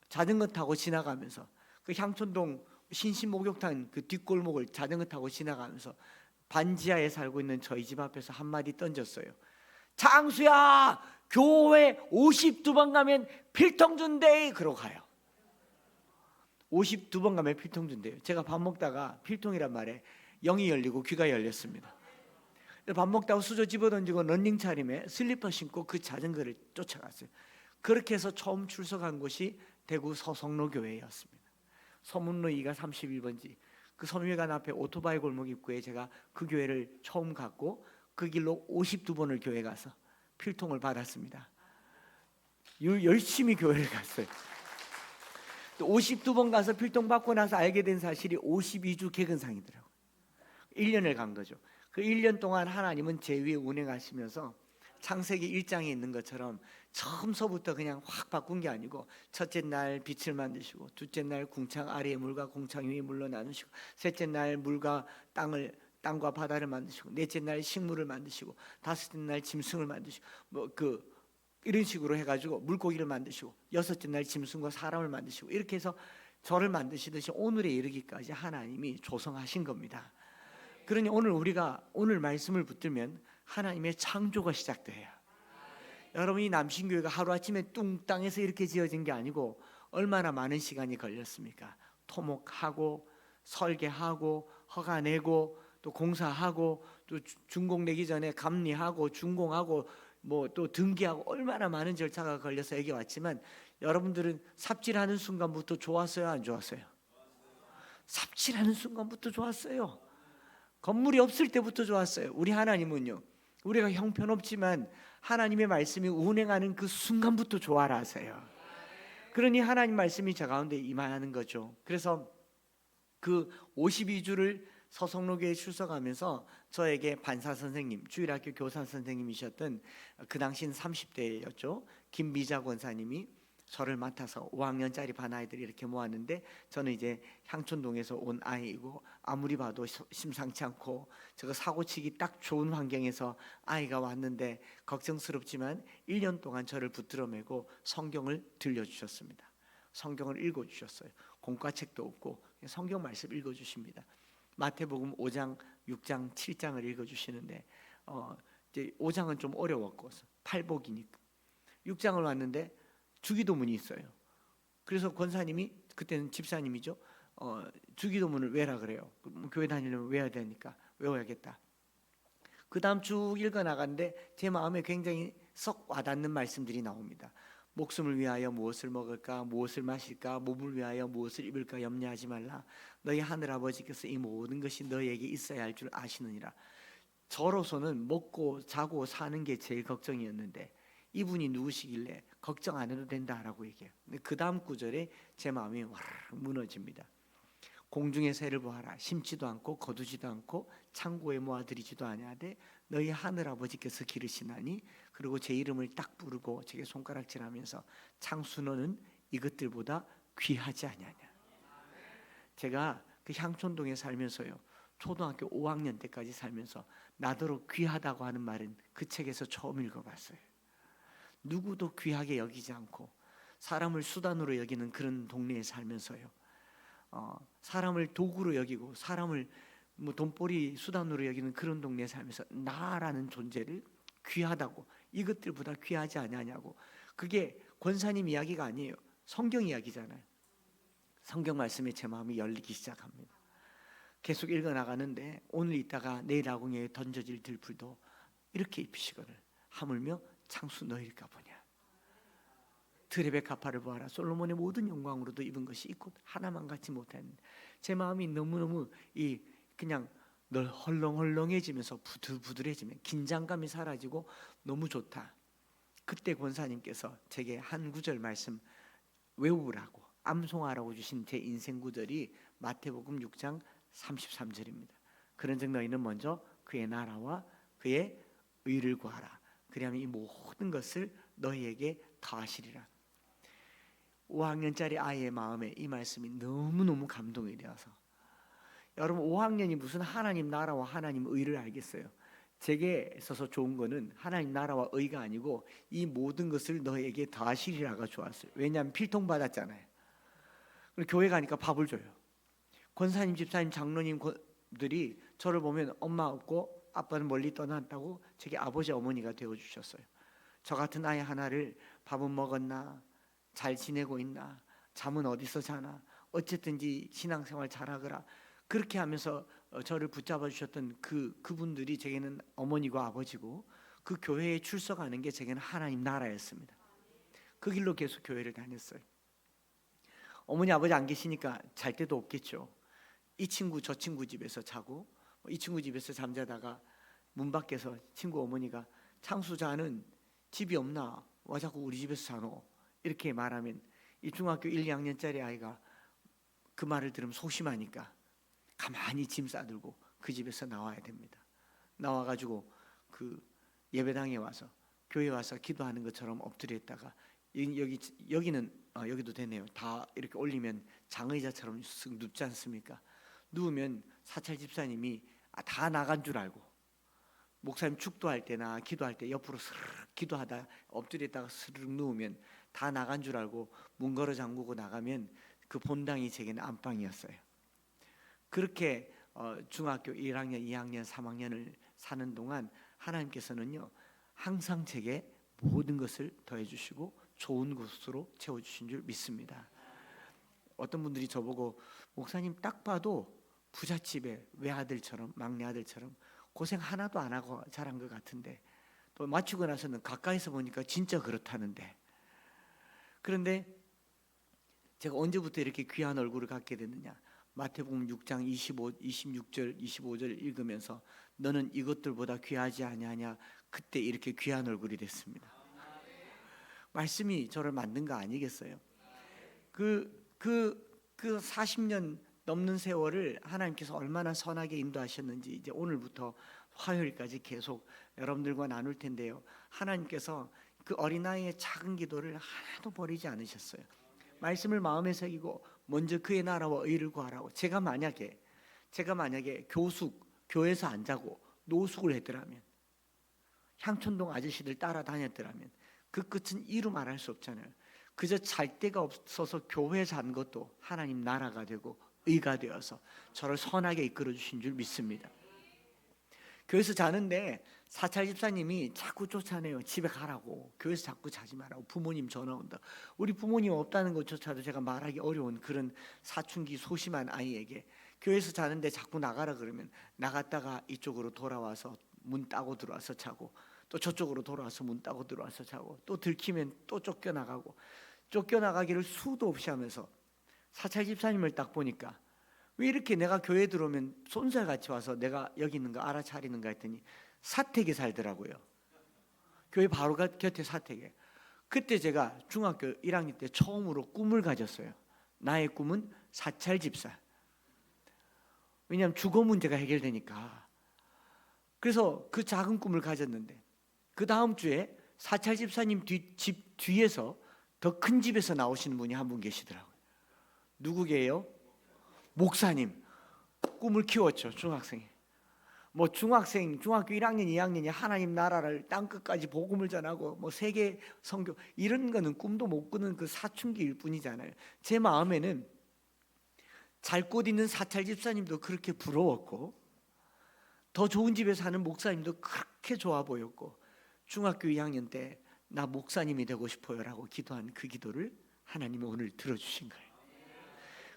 자전거 타고 지나가면서 그 향촌동 신신목욕탕 그 뒷골목을 자전거 타고 지나가면서 반지하에 살고 있는 저희 집 앞에서 한마디 던졌어요. 장수야 교회 52번 가면 필통 준대. 그러고 가요. 52번 가면 필통 준대요. 제가 밥 먹다가 필통이란 말에 영이 열리고 귀가 열렸습니다. 밥 먹다가 수저 집어던지고 런닝 차림에 슬리퍼 신고 그 자전거를 쫓아갔어요. 그렇게 해서 처음 출석한 곳이 대구 서성로 교회였습니다. 서문로 2가 31번지 그 서민회관 앞에 오토바이 골목 입구에 제가 그 교회를 처음 갔고 그 길로 52번을 교회 가서 필통을 받았습니다. 열심히 교회를 갔어요. 또 52번 가서 필통 받고 나서 알게 된 사실이 52주 개근상이더라고요. 1년을 간 거죠. 그 1년 동안 하나님은 제 위에 운행하시면서 창세기 1장에 있는 것처럼 처음서부터 그냥 확 바꾼 게 아니고 첫째 날 빛을 만드시고 둘째 날 궁창 아래의 물과 궁창 위의 물로 나누시고 셋째 날 물과 땅과 바다를 만드시고 넷째 날 식물을 만드시고 다섯째 날 짐승을 만드시고 이런 식으로 해가지고 물고기를 만드시고 여섯째 날 짐승과 사람을 만드시고 이렇게 해서 저를 만드시듯이 오늘에 이르기까지 하나님이 조성하신 겁니다. 그러니 오늘 말씀을 붙들면 하나님의 창조가 시작돼요. 여러분이 남신교회가 하루아침에 뚱땅해서 이렇게 지어진 게 아니고 얼마나 많은 시간이 걸렸습니까? 토목하고 설계하고 허가 내고 또 공사하고 또 준공 내기 전에 감리하고 준공하고 또 등기하고 얼마나 많은 절차가 걸려서 여기 왔지만 여러분들은 삽질하는 순간부터 좋았어요, 안 좋았어요? 삽질하는 순간부터 좋았어요. 건물이 없을 때부터 좋았어요. 우리 하나님은요, 우리가 형편없지만 하나님의 말씀이 운행하는 그 순간부터 좋아라 하세요. 그러니 하나님 말씀이 저 가운데 임하는 거죠. 그래서 그 52주를 서성로교에 출석하면서 저에게 반사 선생님, 주일학교 교사 선생님이셨던 그 당시는 30대였죠. 김미자 권사님이 저를 맡아서 5학년짜리 반 아이들이 이렇게 모았는데 저는 이제 향촌동에서 온 아이이고 아무리 봐도 심상치 않고 저거 사고치기 딱 좋은 환경에서 아이가 왔는데 걱정스럽지만 1년 동안 저를 붙들어 매고 성경을 들려주셨습니다. 성경을 읽어주셨어요. 공과책도 없고 성경 말씀 읽어주십니다. 마태복음 5장, 6장, 7장을 읽어주시는데 이제 5장은 좀 어려웠고 팔복이니까 6장을 왔는데 주기도문이 있어요. 그래서 권사님이 그때는 집사님이죠. 주기도문을 외라 그래요. 교회 다니려면 외워야 되니까 외워야겠다. 그 다음 쭉 읽어 나가는데 제 마음에 굉장히 썩 와닿는 말씀들이 나옵니다. 목숨을 위하여 무엇을 먹을까, 무엇을 마실까, 몸을 위하여 무엇을 입을까 염려하지 말라. 너희 하늘 아버지께서 이 모든 것이 너희에게 있어야 할 줄 아시느니라. 저로서는 먹고 자고 사는 게 제일 걱정이었는데 이분이 누구시길래 걱정 안 해도 된다라고 얘기해요. 근데 그 다음 구절에 제 마음이 와르르 무너집니다. 공중의 새를 보아라. 심지도 않고 거두지도 않고 창고에 모아들이지도 아니하되 너희 하늘 아버지께서 기르시나니 그리고 제 이름을 딱 부르고 제게 손가락질하면서 창수 너는 이것들보다 귀하지 아니하냐. 제가 그 향촌동에 살면서요, 초등학교 5학년 때까지 살면서 나더러 귀하다고 하는 말은 그 책에서 처음 읽어봤어요. 누구도 귀하게 여기지 않고 사람을 수단으로 여기는 그런 동네에 살면서요, 사람을 도구로 여기고 사람을 돈벌이 수단으로 여기는 그런 동네에 살면서 나라는 존재를 귀하다고, 이것들보다 귀하지 않냐고. 그게 권사님 이야기가 아니에요. 성경 이야기잖아요. 성경 말씀에 제 마음이 열리기 시작합니다. 계속 읽어나가는데 오늘 있다가 내일 아궁이에 던져질 들풀도 이렇게 입히시거늘 하물며 창수 너희일까 보냐. 드레베 가파를 보아라. 솔로몬의 모든 영광으로도 입은 것이 있고 하나만 갖지 못했는데 제 마음이 너무너무 그냥 늘 헐렁헐렁해지면서 부들부들해지면 긴장감이 사라지고 너무 좋다. 그때 권사님께서 제게 한 구절 말씀 외우라고 암송하라고 주신 제 인생 구절이 마태복음 6장 33절입니다. 그런즉 너희는 먼저 그의 나라와 그의 의를 구하라. 그리하면 이 모든 것을 너희에게 더하시리라. 5학년짜리 아이의 마음에 이 말씀이 너무너무 감동이 되어서, 여러분 5학년이 무슨 하나님 나라와 하나님 의를 알겠어요? 제게 있어서 좋은 거는 하나님 나라와 의가 아니고 이 모든 것을 너에게 더하시리라가 좋았어요. 왜냐하면 필통 받았잖아요. 교회 가니까 밥을 줘요. 권사님, 집사님, 장로님들이 저를 보면 엄마 없고 아빠는 멀리 떠났다고 제게 아버지 어머니가 되어주셨어요. 저 같은 아이 하나를 밥은 먹었나, 잘 지내고 있나, 잠은 어디서 자나, 어쨌든지 신앙생활 잘하거라. 그렇게 하면서 저를 붙잡아 주셨던 그분들이 제게는 어머니고 아버지고, 그 교회에 출석하는 게 제게는 하나님 나라였습니다. 그 길로 계속 교회를 다녔어요. 어머니 아버지 안 계시니까 잘 데도 없겠죠. 이 친구 저 친구 집에서 자고, 이 친구 집에서 잠자다가 문 밖에서 친구 어머니가 창수자는 집이 없나? 와 자꾸 우리 집에서 자노? 이렇게 말하면 이 중학교 1, 2학년짜리 아이가 그 말을 들으면 소심하니까 가만히 짐 싸들고 그 집에서 나와야 됩니다. 나와가지고 그 예배당에 와서, 교회 와서 기도하는 것처럼 엎드려 있다가, 여기는 여기도 되네요. 다 이렇게 올리면 장의자처럼 쓱 눕지 않습니까? 누우면 사찰 집사님이 다 나간 줄 알고, 목사님 축도할 때나 기도할 때 옆으로 스르륵 기도하다 엎드려 있다가 스르륵 누우면 다 나간 줄 알고 문 걸어 잠그고 나가면 그 본당이 제게는 안방이었어요. 그렇게 중학교 1학년, 2학년, 3학년을 사는 동안 하나님께서는요 항상 제게 모든 것을 더해 주시고 좋은 곳으로 채워 주신 줄 믿습니다. 어떤 분들이 저보고 목사님 딱 봐도 부잣집의 외아들처럼, 막내 아들처럼 고생 하나도 안 하고 자란 것 같은데, 또 마치고 나서는 가까이서 보니까 진짜 그렇다는데, 그런데 제가 언제부터 이렇게 귀한 얼굴을 갖게 됐느냐? 마태복음 6장 26절 25절 읽으면서 너는 이것들보다 귀하지 아니하냐, 그때 이렇게 귀한 얼굴이 됐습니다. 말씀이 저를 만든 거 아니겠어요? 그 40년 넘는 세월을 하나님께서 얼마나 선하게 인도하셨는지 이제 오늘부터 화요일까지 계속 여러분들과 나눌 텐데요. 하나님께서 그 어린아이의 작은 기도를 하나도 버리지 않으셨어요. 말씀을 마음에 새기고 먼저 그의 나라와 의를 구하라고. 제가 만약에 교회에서 안 자고 노숙을 했더라면, 향촌동 아저씨들 따라다녔더라면 그 끝은 이루 말할 수 없잖아요. 그저 잘 데가 없어서 교회에 잔 것도 하나님 나라가 되고 의가 되어서 저를 선하게 이끌어 주신 줄 믿습니다. 교회에서 자는데 사찰 집사님이 자꾸 쫓아내요. 집에 가라고, 교회에서 자꾸 자지 말라고, 부모님 전화 온다. 우리 부모님 없다는 것조차도 제가 말하기 어려운 그런 사춘기 소심한 아이에게 교회에서 자는데 자꾸 나가라 그러면 나갔다가 이쪽으로 돌아와서 문 따고 들어와서 자고, 또 저쪽으로 돌아와서 문 따고 들어와서 자고, 또 들키면 또 쫓겨나가고, 쫓겨나가기를 수도 없이 하면서 사찰 집사님을 딱 보니까 왜 이렇게 내가 교회 들어오면 손살같이 와서 내가 여기 있는 거 알아차리는가 했더니 사택에 살더라고요. 교회 바로 곁에 사택에. 그때 제가 중학교 1학년 때 처음으로 꿈을 가졌어요. 나의 꿈은 사찰 집사. 왜냐하면 주거 문제가 해결되니까. 그래서 그 작은 꿈을 가졌는데 그 다음 주에 사찰 집사님 집 뒤에서 더 큰 집에서 나오시는 분이 한 분 계시더라고요. 누구게요? 목사님. 꿈을 키웠죠. 중학생이. 중학교 1학년, 2학년이 하나님 나라를 땅끝까지 복음을 전하고 세계 선교 이런 거는 꿈도 못 꾸는 그 사춘기일 뿐이잖아요. 제 마음에는 잘 꽃 있는 사찰 집사님도 그렇게 부러웠고, 더 좋은 집에 사는 목사님도 그렇게 좋아 보였고, 중학교 2학년 때 나 목사님이 되고 싶어요라고 기도한 그 기도를 하나님이 오늘 들어주신 거예요.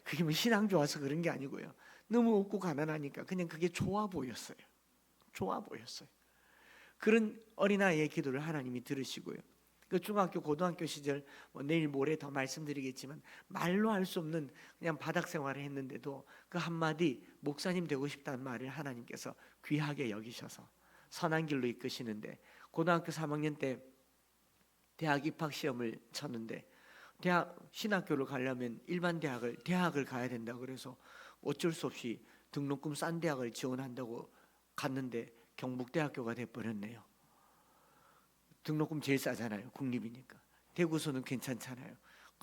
그게 신앙 좋아서 그런 게 아니고요. 너무 없고 가난하니까 그냥 그게 좋아 보였어요. 좋아 보였어요. 그런 어린아이의 기도를 하나님이 들으시고요. 그 중학교 고등학교 시절 내일 모레 더 말씀드리겠지만 말로 할 수 없는 그냥 바닥 생활을 했는데도 그 한마디 목사님 되고 싶다는 말을 하나님께서 귀하게 여기셔서 선한 길로 이끄시는데, 고등학교 3학년 때 대학 입학 시험을 쳤는데 대학 신학교를 가려면 일반 대학을 가야 된다고 그래서 어쩔 수 없이 등록금 싼 대학을 지원한다고 갔는데 경북대학교가 돼버렸네요. 등록금 제일 싸잖아요. 국립이니까. 대구서는 괜찮잖아요.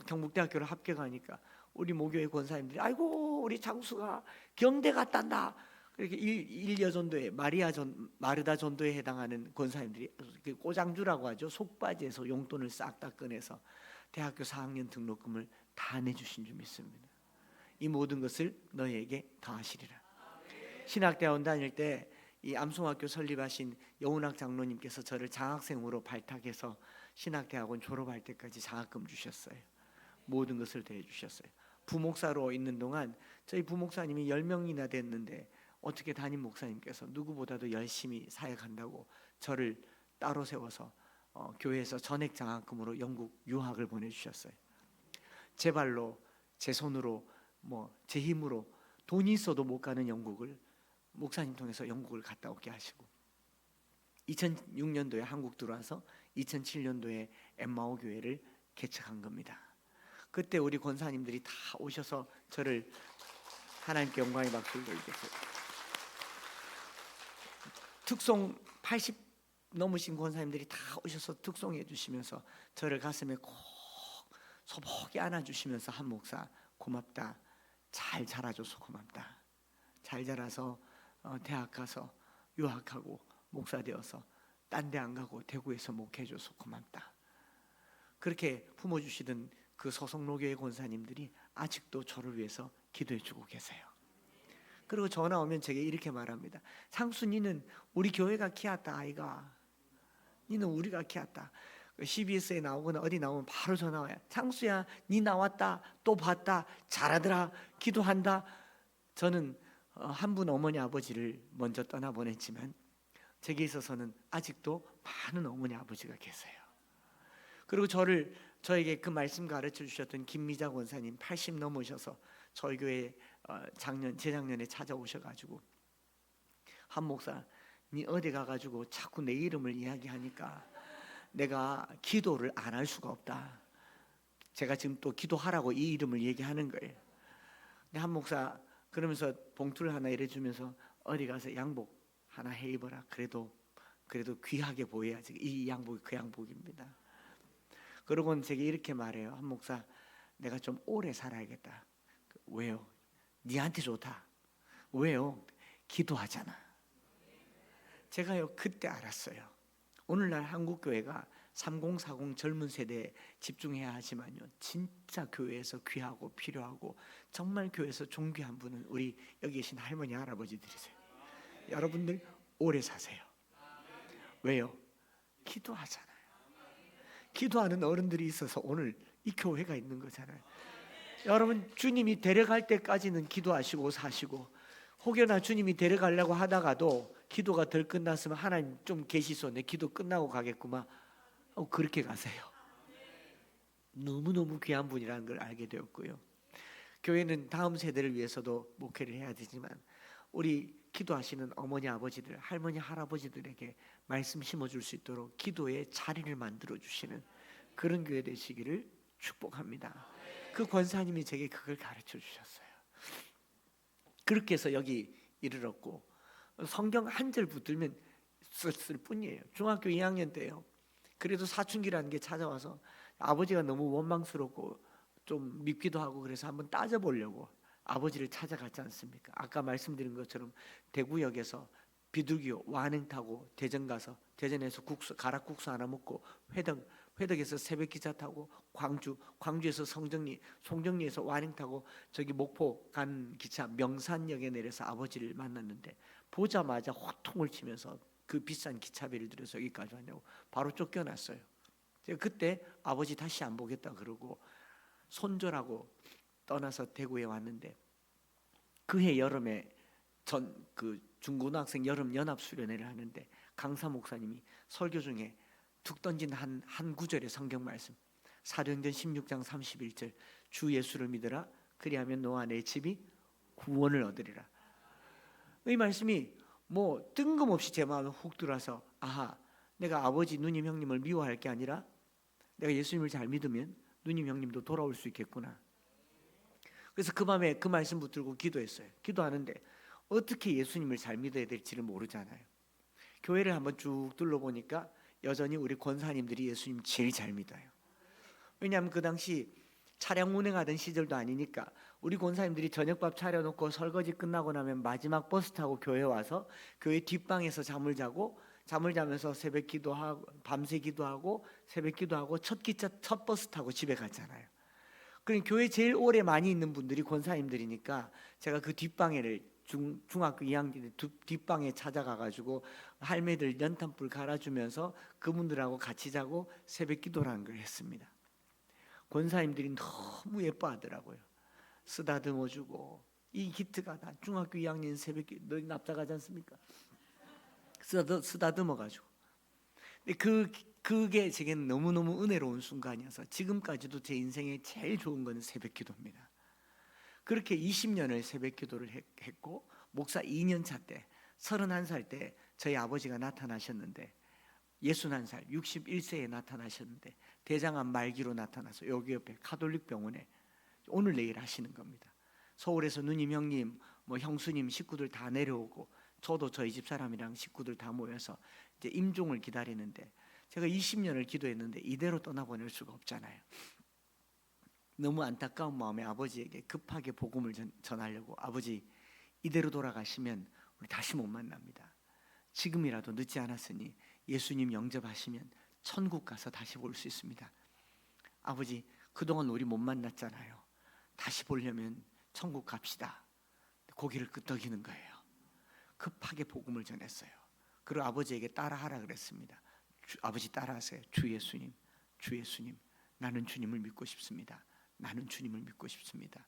경북대학교를 합격하니까 우리 모교회 권사님들이 아이고 우리 장수가 경대 갔단다. 그렇게 일여전도회 마르다 전도에 해당하는 권사님들이 꼬장주라고 하죠. 속바지에서 용돈을 싹 다 꺼내서 대학교 4학년 등록금을 다 내주신 줄 믿습니다. 이 모든 것을 너희에게 더하시리라. 신학대학원 다닐 때 이 암송학교 설립하신 여운학 장로님께서 저를 장학생으로 발탁해서 신학대학원 졸업할 때까지 장학금 주셨어요. 모든 것을 대해 주셨어요. 부목사로 있는 동안 저희 부목사님이 10명이나 됐는데 어떻게 담임 목사님께서 누구보다도 열심히 사역한다고 저를 따로 세워서 교회에서 전액 장학금으로 영국 유학을 보내주셨어요. 제 발로, 제 손으로, 제 힘으로 돈이 있어도 못 가는 영국을 목사님 통해서 영국을 갔다 오게 하시고, 2006년도에 한국 들어와서 2007년도에 엠마오 교회를 개척한 겁니다. 그때 우리 권사님들이 다 오셔서 저를 하나님께 영광의 박수를 돌리겠어요. 특송 80 넘으신 권사님들이 다 오셔서 특송해 주시면서 저를 가슴에 꼭 소복히 안아주시면서, 한 목사 고맙다, 잘 자라줘서 고맙다, 잘 자라서 대학 가서 유학하고 목사 되어서 딴 데 안 가고 대구에서 목회해줘서 고맙다, 그렇게 품어주시던 그 소속로교의 권사님들이 아직도 저를 위해서 기도해주고 계세요. 그리고 전화 오면 제게 이렇게 말합니다. 상수, 니는 우리 교회가 키웠다 아이가, 니는 우리가 키웠다. CBS에 나오거나 어디 나오면 바로 전화 와요. 상수야, 니 나왔다, 또 봤다, 잘하더라, 기도한다. 저는 한 분 어머니 아버지를 먼저 떠나보냈지만 제게 있어서는 아직도 많은 어머니 아버지가 계세요. 그리고 저에게 그 말씀 가르쳐 주셨던 김미자 권사님 80 넘으셔서 저희 교회 재작년에 찾아오셔가지고, 한 목사, 니 어디 가가지고 자꾸 내 이름을 이야기하니까 내가 기도를 안 할 수가 없다. 제가 지금 또 기도하라고 이 이름을 얘기하는 거예요. 근데 한 목사 그러면서 봉투를 하나 이래주면서 어디 가서 양복 하나 해 입어라. 그래도 귀하게 보여야지. 이 양복이 그 양복입니다. 그러고는 제게 이렇게 말해요. 한 목사, 내가 좀 오래 살아야겠다. 왜요? 니한테 좋다. 왜요? 기도하잖아. 제가요 그때 알았어요. 오늘날 한국교회가 3040 젊은 세대에 집중해야 하지만요, 진짜 교회에서 귀하고 필요하고 정말 교회에서 존귀한 분은 우리 여기 계신 할머니 할아버지들이세요. 여러분들 오래 사세요. 왜요? 기도하잖아요. 기도하는 어른들이 있어서 오늘 이 교회가 있는 거잖아요. 여러분, 주님이 데려갈 때까지는 기도하시고 사시고, 혹여나 주님이 데려가려고 하다가도 기도가 덜 끝났으면 하나님 좀 계시소, 내 기도 끝나고 가겠구만, 그렇게 가세요. 너무너무 귀한 분이라는 걸 알게 되었고요. 교회는 다음 세대를 위해서도 목회를 해야 되지만 우리 기도하시는 어머니 아버지들, 할머니 할아버지들에게 말씀 심어줄 수 있도록 기도의 자리를 만들어 주시는 그런 교회 되시기를 축복합니다. 그 권사님이 제게 그걸 가르쳐 주셨어요. 그렇게 해서 여기 이르렀고, 성경 한 절 붙들면 썼을 뿐이에요. 중학교 2학년 때요. 그래도 사춘기라는 게 찾아와서 아버지가 너무 원망스럽고 좀 밉기도 하고 그래서 한번 따져보려고 아버지를 찾아갔지 않습니까? 아까 말씀드린 것처럼 대구역에서 비둘기호 완행 타고 대전 가서, 대전에서 가락국수 하나 먹고 회덕에서 새벽 기차 타고 광주에서 송정리에서 완행 타고 저기 목포 간 기차 명산역에 내려서 아버지를 만났는데, 보자마자 호통을 치면서 그 비싼 기차비를 들여서 여기까지 왔냐고 바로 쫓겨났어요. 제가 그때 아버지 다시 안 보겠다 그러고 손절하고 떠나서 대구에 왔는데, 그해 여름에 그 중고등학생 여름 연합 수련회를 하는데 강사 목사님이 설교 중에 툭 던진 한 구절의 성경 말씀, 사도행전 16장 31절, 주 예수를 믿으라, 그리하면 너와 내 집이 구원을 얻으리라. 이 말씀이 뜬금없이 제 마음에 훅 들어와서, 아하, 내가 아버지 누님 형님을 미워할 게 아니라 내가 예수님을 잘 믿으면 누님 형님도 돌아올 수 있겠구나. 그래서 그 밤에 그 말씀 붙들고 기도했어요. 기도하는데 어떻게 예수님을 잘 믿어야 될지를 모르잖아요. 교회를 한번 쭉 둘러보니까 여전히 우리 권사님들이 예수님 제일 잘 믿어요. 왜냐하면 그 당시 차량 운행하던 시절도 아니니까 우리 권사님들이 저녁밥 차려놓고 설거지 끝나고 나면 마지막 버스 타고 교회 와서 교회 뒷방에서 잠을 자면서 새벽 기도하고 밤새 기도하고 새벽 기도하고 첫 버스 타고 집에 갔잖아요. 그러니까 교회 제일 오래 많이 있는 분들이 권사님들이니까 제가 그 뒷방에를 중학교 2학년 뒷방에 찾아가가지고 할매들 연탄불 갈아주면서 그분들하고 같이 자고 새벽 기도라는 걸 했습니다. 권사님들이 너무 예뻐하더라고요. 쓰다듬어 주고, 이 기트가 다 중학교 2학년 새벽에 너희 납작하지 않습니까? 쓰다듬어 가지고. 근데 그게 제게는 너무너무 은혜로운 순간이어서 지금까지도 제 인생에 제일 좋은 거는 새벽 기도입니다. 그렇게 20년을 새벽 기도를 했고, 목사 2년 차 때 31살 때 저희 아버지가 나타나셨는데, 61살 61세에 나타나셨는데 대장암 말기로 나타나서 여기 옆에 가톨릭 병원에 오늘 내일 하시는 겁니다. 서울에서 누님, 형님, 뭐 형수님 식구들 다 내려오고, 저도 저희 집 사람이랑 식구들 다 모여서 이제 임종을 기다리는데, 제가 20년을 기도했는데 이대로 떠나보낼 수가 없잖아요. 너무 안타까운 마음에 아버지에게 급하게 복음을 전하려고, 아버지 이대로 돌아가시면 우리 다시 못 만납니다. 지금이라도 늦지 않았으니 예수님 영접하시면 천국 가서 다시 볼 수 있습니다. 아버지 그동안 우리 못 만났잖아요. 다시 보려면 천국 갑시다. 고개를 끄덕이는 거예요. 급하게 복음을 전했어요. 그리고 아버지에게 따라하라 그랬습니다. 아버지 따라하세요. 주 예수님, 주 예수님, 나는 주님을 믿고 싶습니다. 나는 주님을 믿고 싶습니다.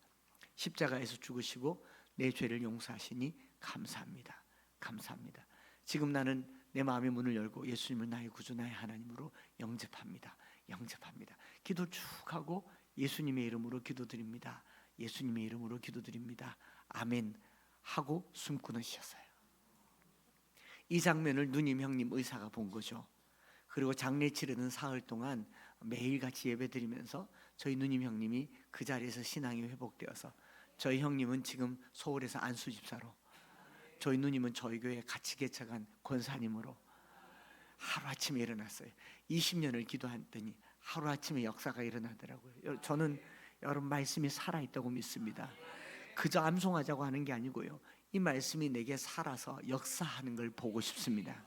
십자가에서 죽으시고 내 죄를 용서하시니 감사합니다. 감사합니다. 지금 나는 내 마음의 문을 열고 예수님을 나의 구주, 나의 하나님으로 영접합니다. 영접합니다. 기도 쭉 하고 예수님의 이름으로 기도드립니다. 예수님의 이름으로 기도드립니다. 아멘 하고 숨 끊으셨어요. 이 장면을 누님, 형님, 의사가 본 거죠. 그리고 장례 치르는 사흘 동안 매일같이 예배드리면서 저희 누님, 형님이 그 자리에서 신앙이 회복되어서, 저희 형님은 지금 서울에서 안수집사로, 저희 누님은 저희 교회에 같이 개척한 권사님으로 하루아침에 일어났어요. 20년을 기도했더니 하루아침에 역사가 일어나더라고요. 저는 여러분 말씀이 살아있다고 믿습니다. 그저 암송하자고 하는 게 아니고요, 이 말씀이 내게 살아서 역사하는 걸 보고 싶습니다.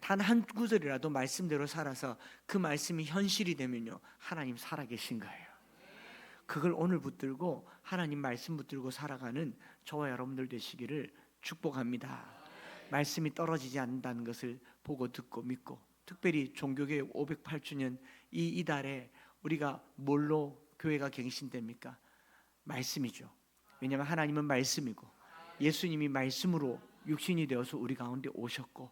단 한 구절이라도 말씀대로 살아서 그 말씀이 현실이 되면요, 하나님 살아계신 거예요. 그걸 오늘 붙들고 하나님 말씀 붙들고 살아가는 저와 여러분들 되시기를 축복합니다. 말씀이 떨어지지 않는다는 것을 보고 듣고 믿고, 특별히 종교개혁 508주년 이달에 우리가 뭘로 교회가 갱신됩니까? 말씀이죠. 왜냐하면 하나님은 말씀이고 예수님이 말씀으로 육신이 되어서 우리 가운데 오셨고,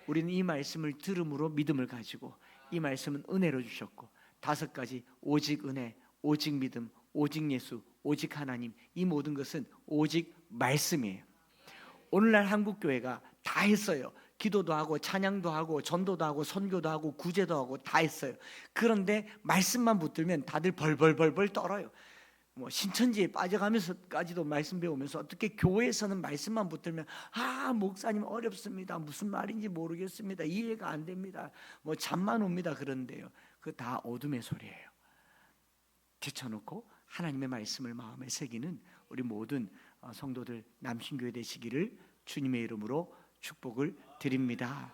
우리는 이 말씀을 들음으로 믿음을 가지고, 이 말씀은 은혜로 주셨고, 5가지 오직 은혜, 오직 믿음, 오직 예수, 오직 하나님, 이 모든 것은 오직 말씀이에요. 오늘날 한국교회가 다 했어요. 기도도 하고 찬양도 하고 전도도 하고 선교도 하고 구제도 하고 다 했어요. 그런데 말씀만 붙들면 다들 벌벌벌벌 떨어요. 뭐 신천지에 빠져가면서까지도 말씀 배우면서, 어떻게 교회에서는 말씀만 붙들면 목사님 어렵습니다, 무슨 말인지 모르겠습니다, 이해가 안 됩니다, 뭐 잠만 옵니다, 그런데요, 그 다 어둠의 소리예요. 제쳐놓고 하나님의 말씀을 마음에 새기는 우리 모든 성도들 남신교회 되시기를 주님의 이름으로 축복을 드립니다.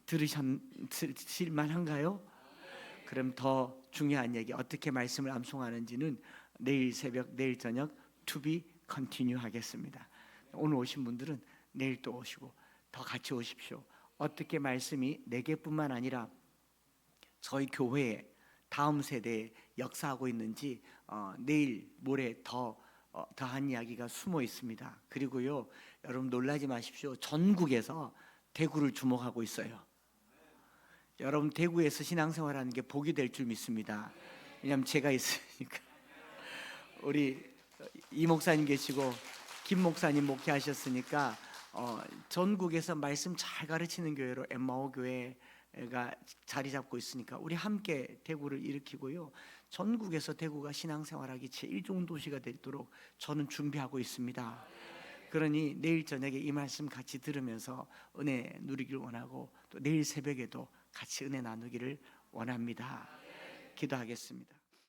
들으실 만한가요? 그럼 더 중요한 얘기, 어떻게 말씀을 암송하는지는 내일 새벽, 내일 저녁 to be continue 하겠습니다. 오늘 오신 분들은 내일 또 오시고 더 같이 오십시오. 어떻게 말씀이 내게뿐만 아니라 저희 교회에 다음 세대에 역사하고 있는지 내일 모레 더한 이야기가 숨어 있습니다. 그리고요, 여러분 놀라지 마십시오. 전국에서 대구를 주목하고 있어요. 여러분 대구에서 신앙생활하는 게 복이 될 줄 믿습니다. 왜냐하면 제가 있으니까. 우리 이 목사님 계시고 김 목사님 목회하셨으니까 전국에서 말씀 잘 가르치는 교회로 엠마오 교회가 자리 잡고 있으니까 우리 함께 대구를 일으키고요, 전국에서 대구가 신앙생활하기 제일 좋은 도시가 되도록 저는 준비하고 있습니다. 그러니 내일 저녁에 이 말씀 같이 들으면서 은혜 누리길 원하고, 또 내일 새벽에도 같이 은혜 나누기를 원합니다. 기도하겠습니다.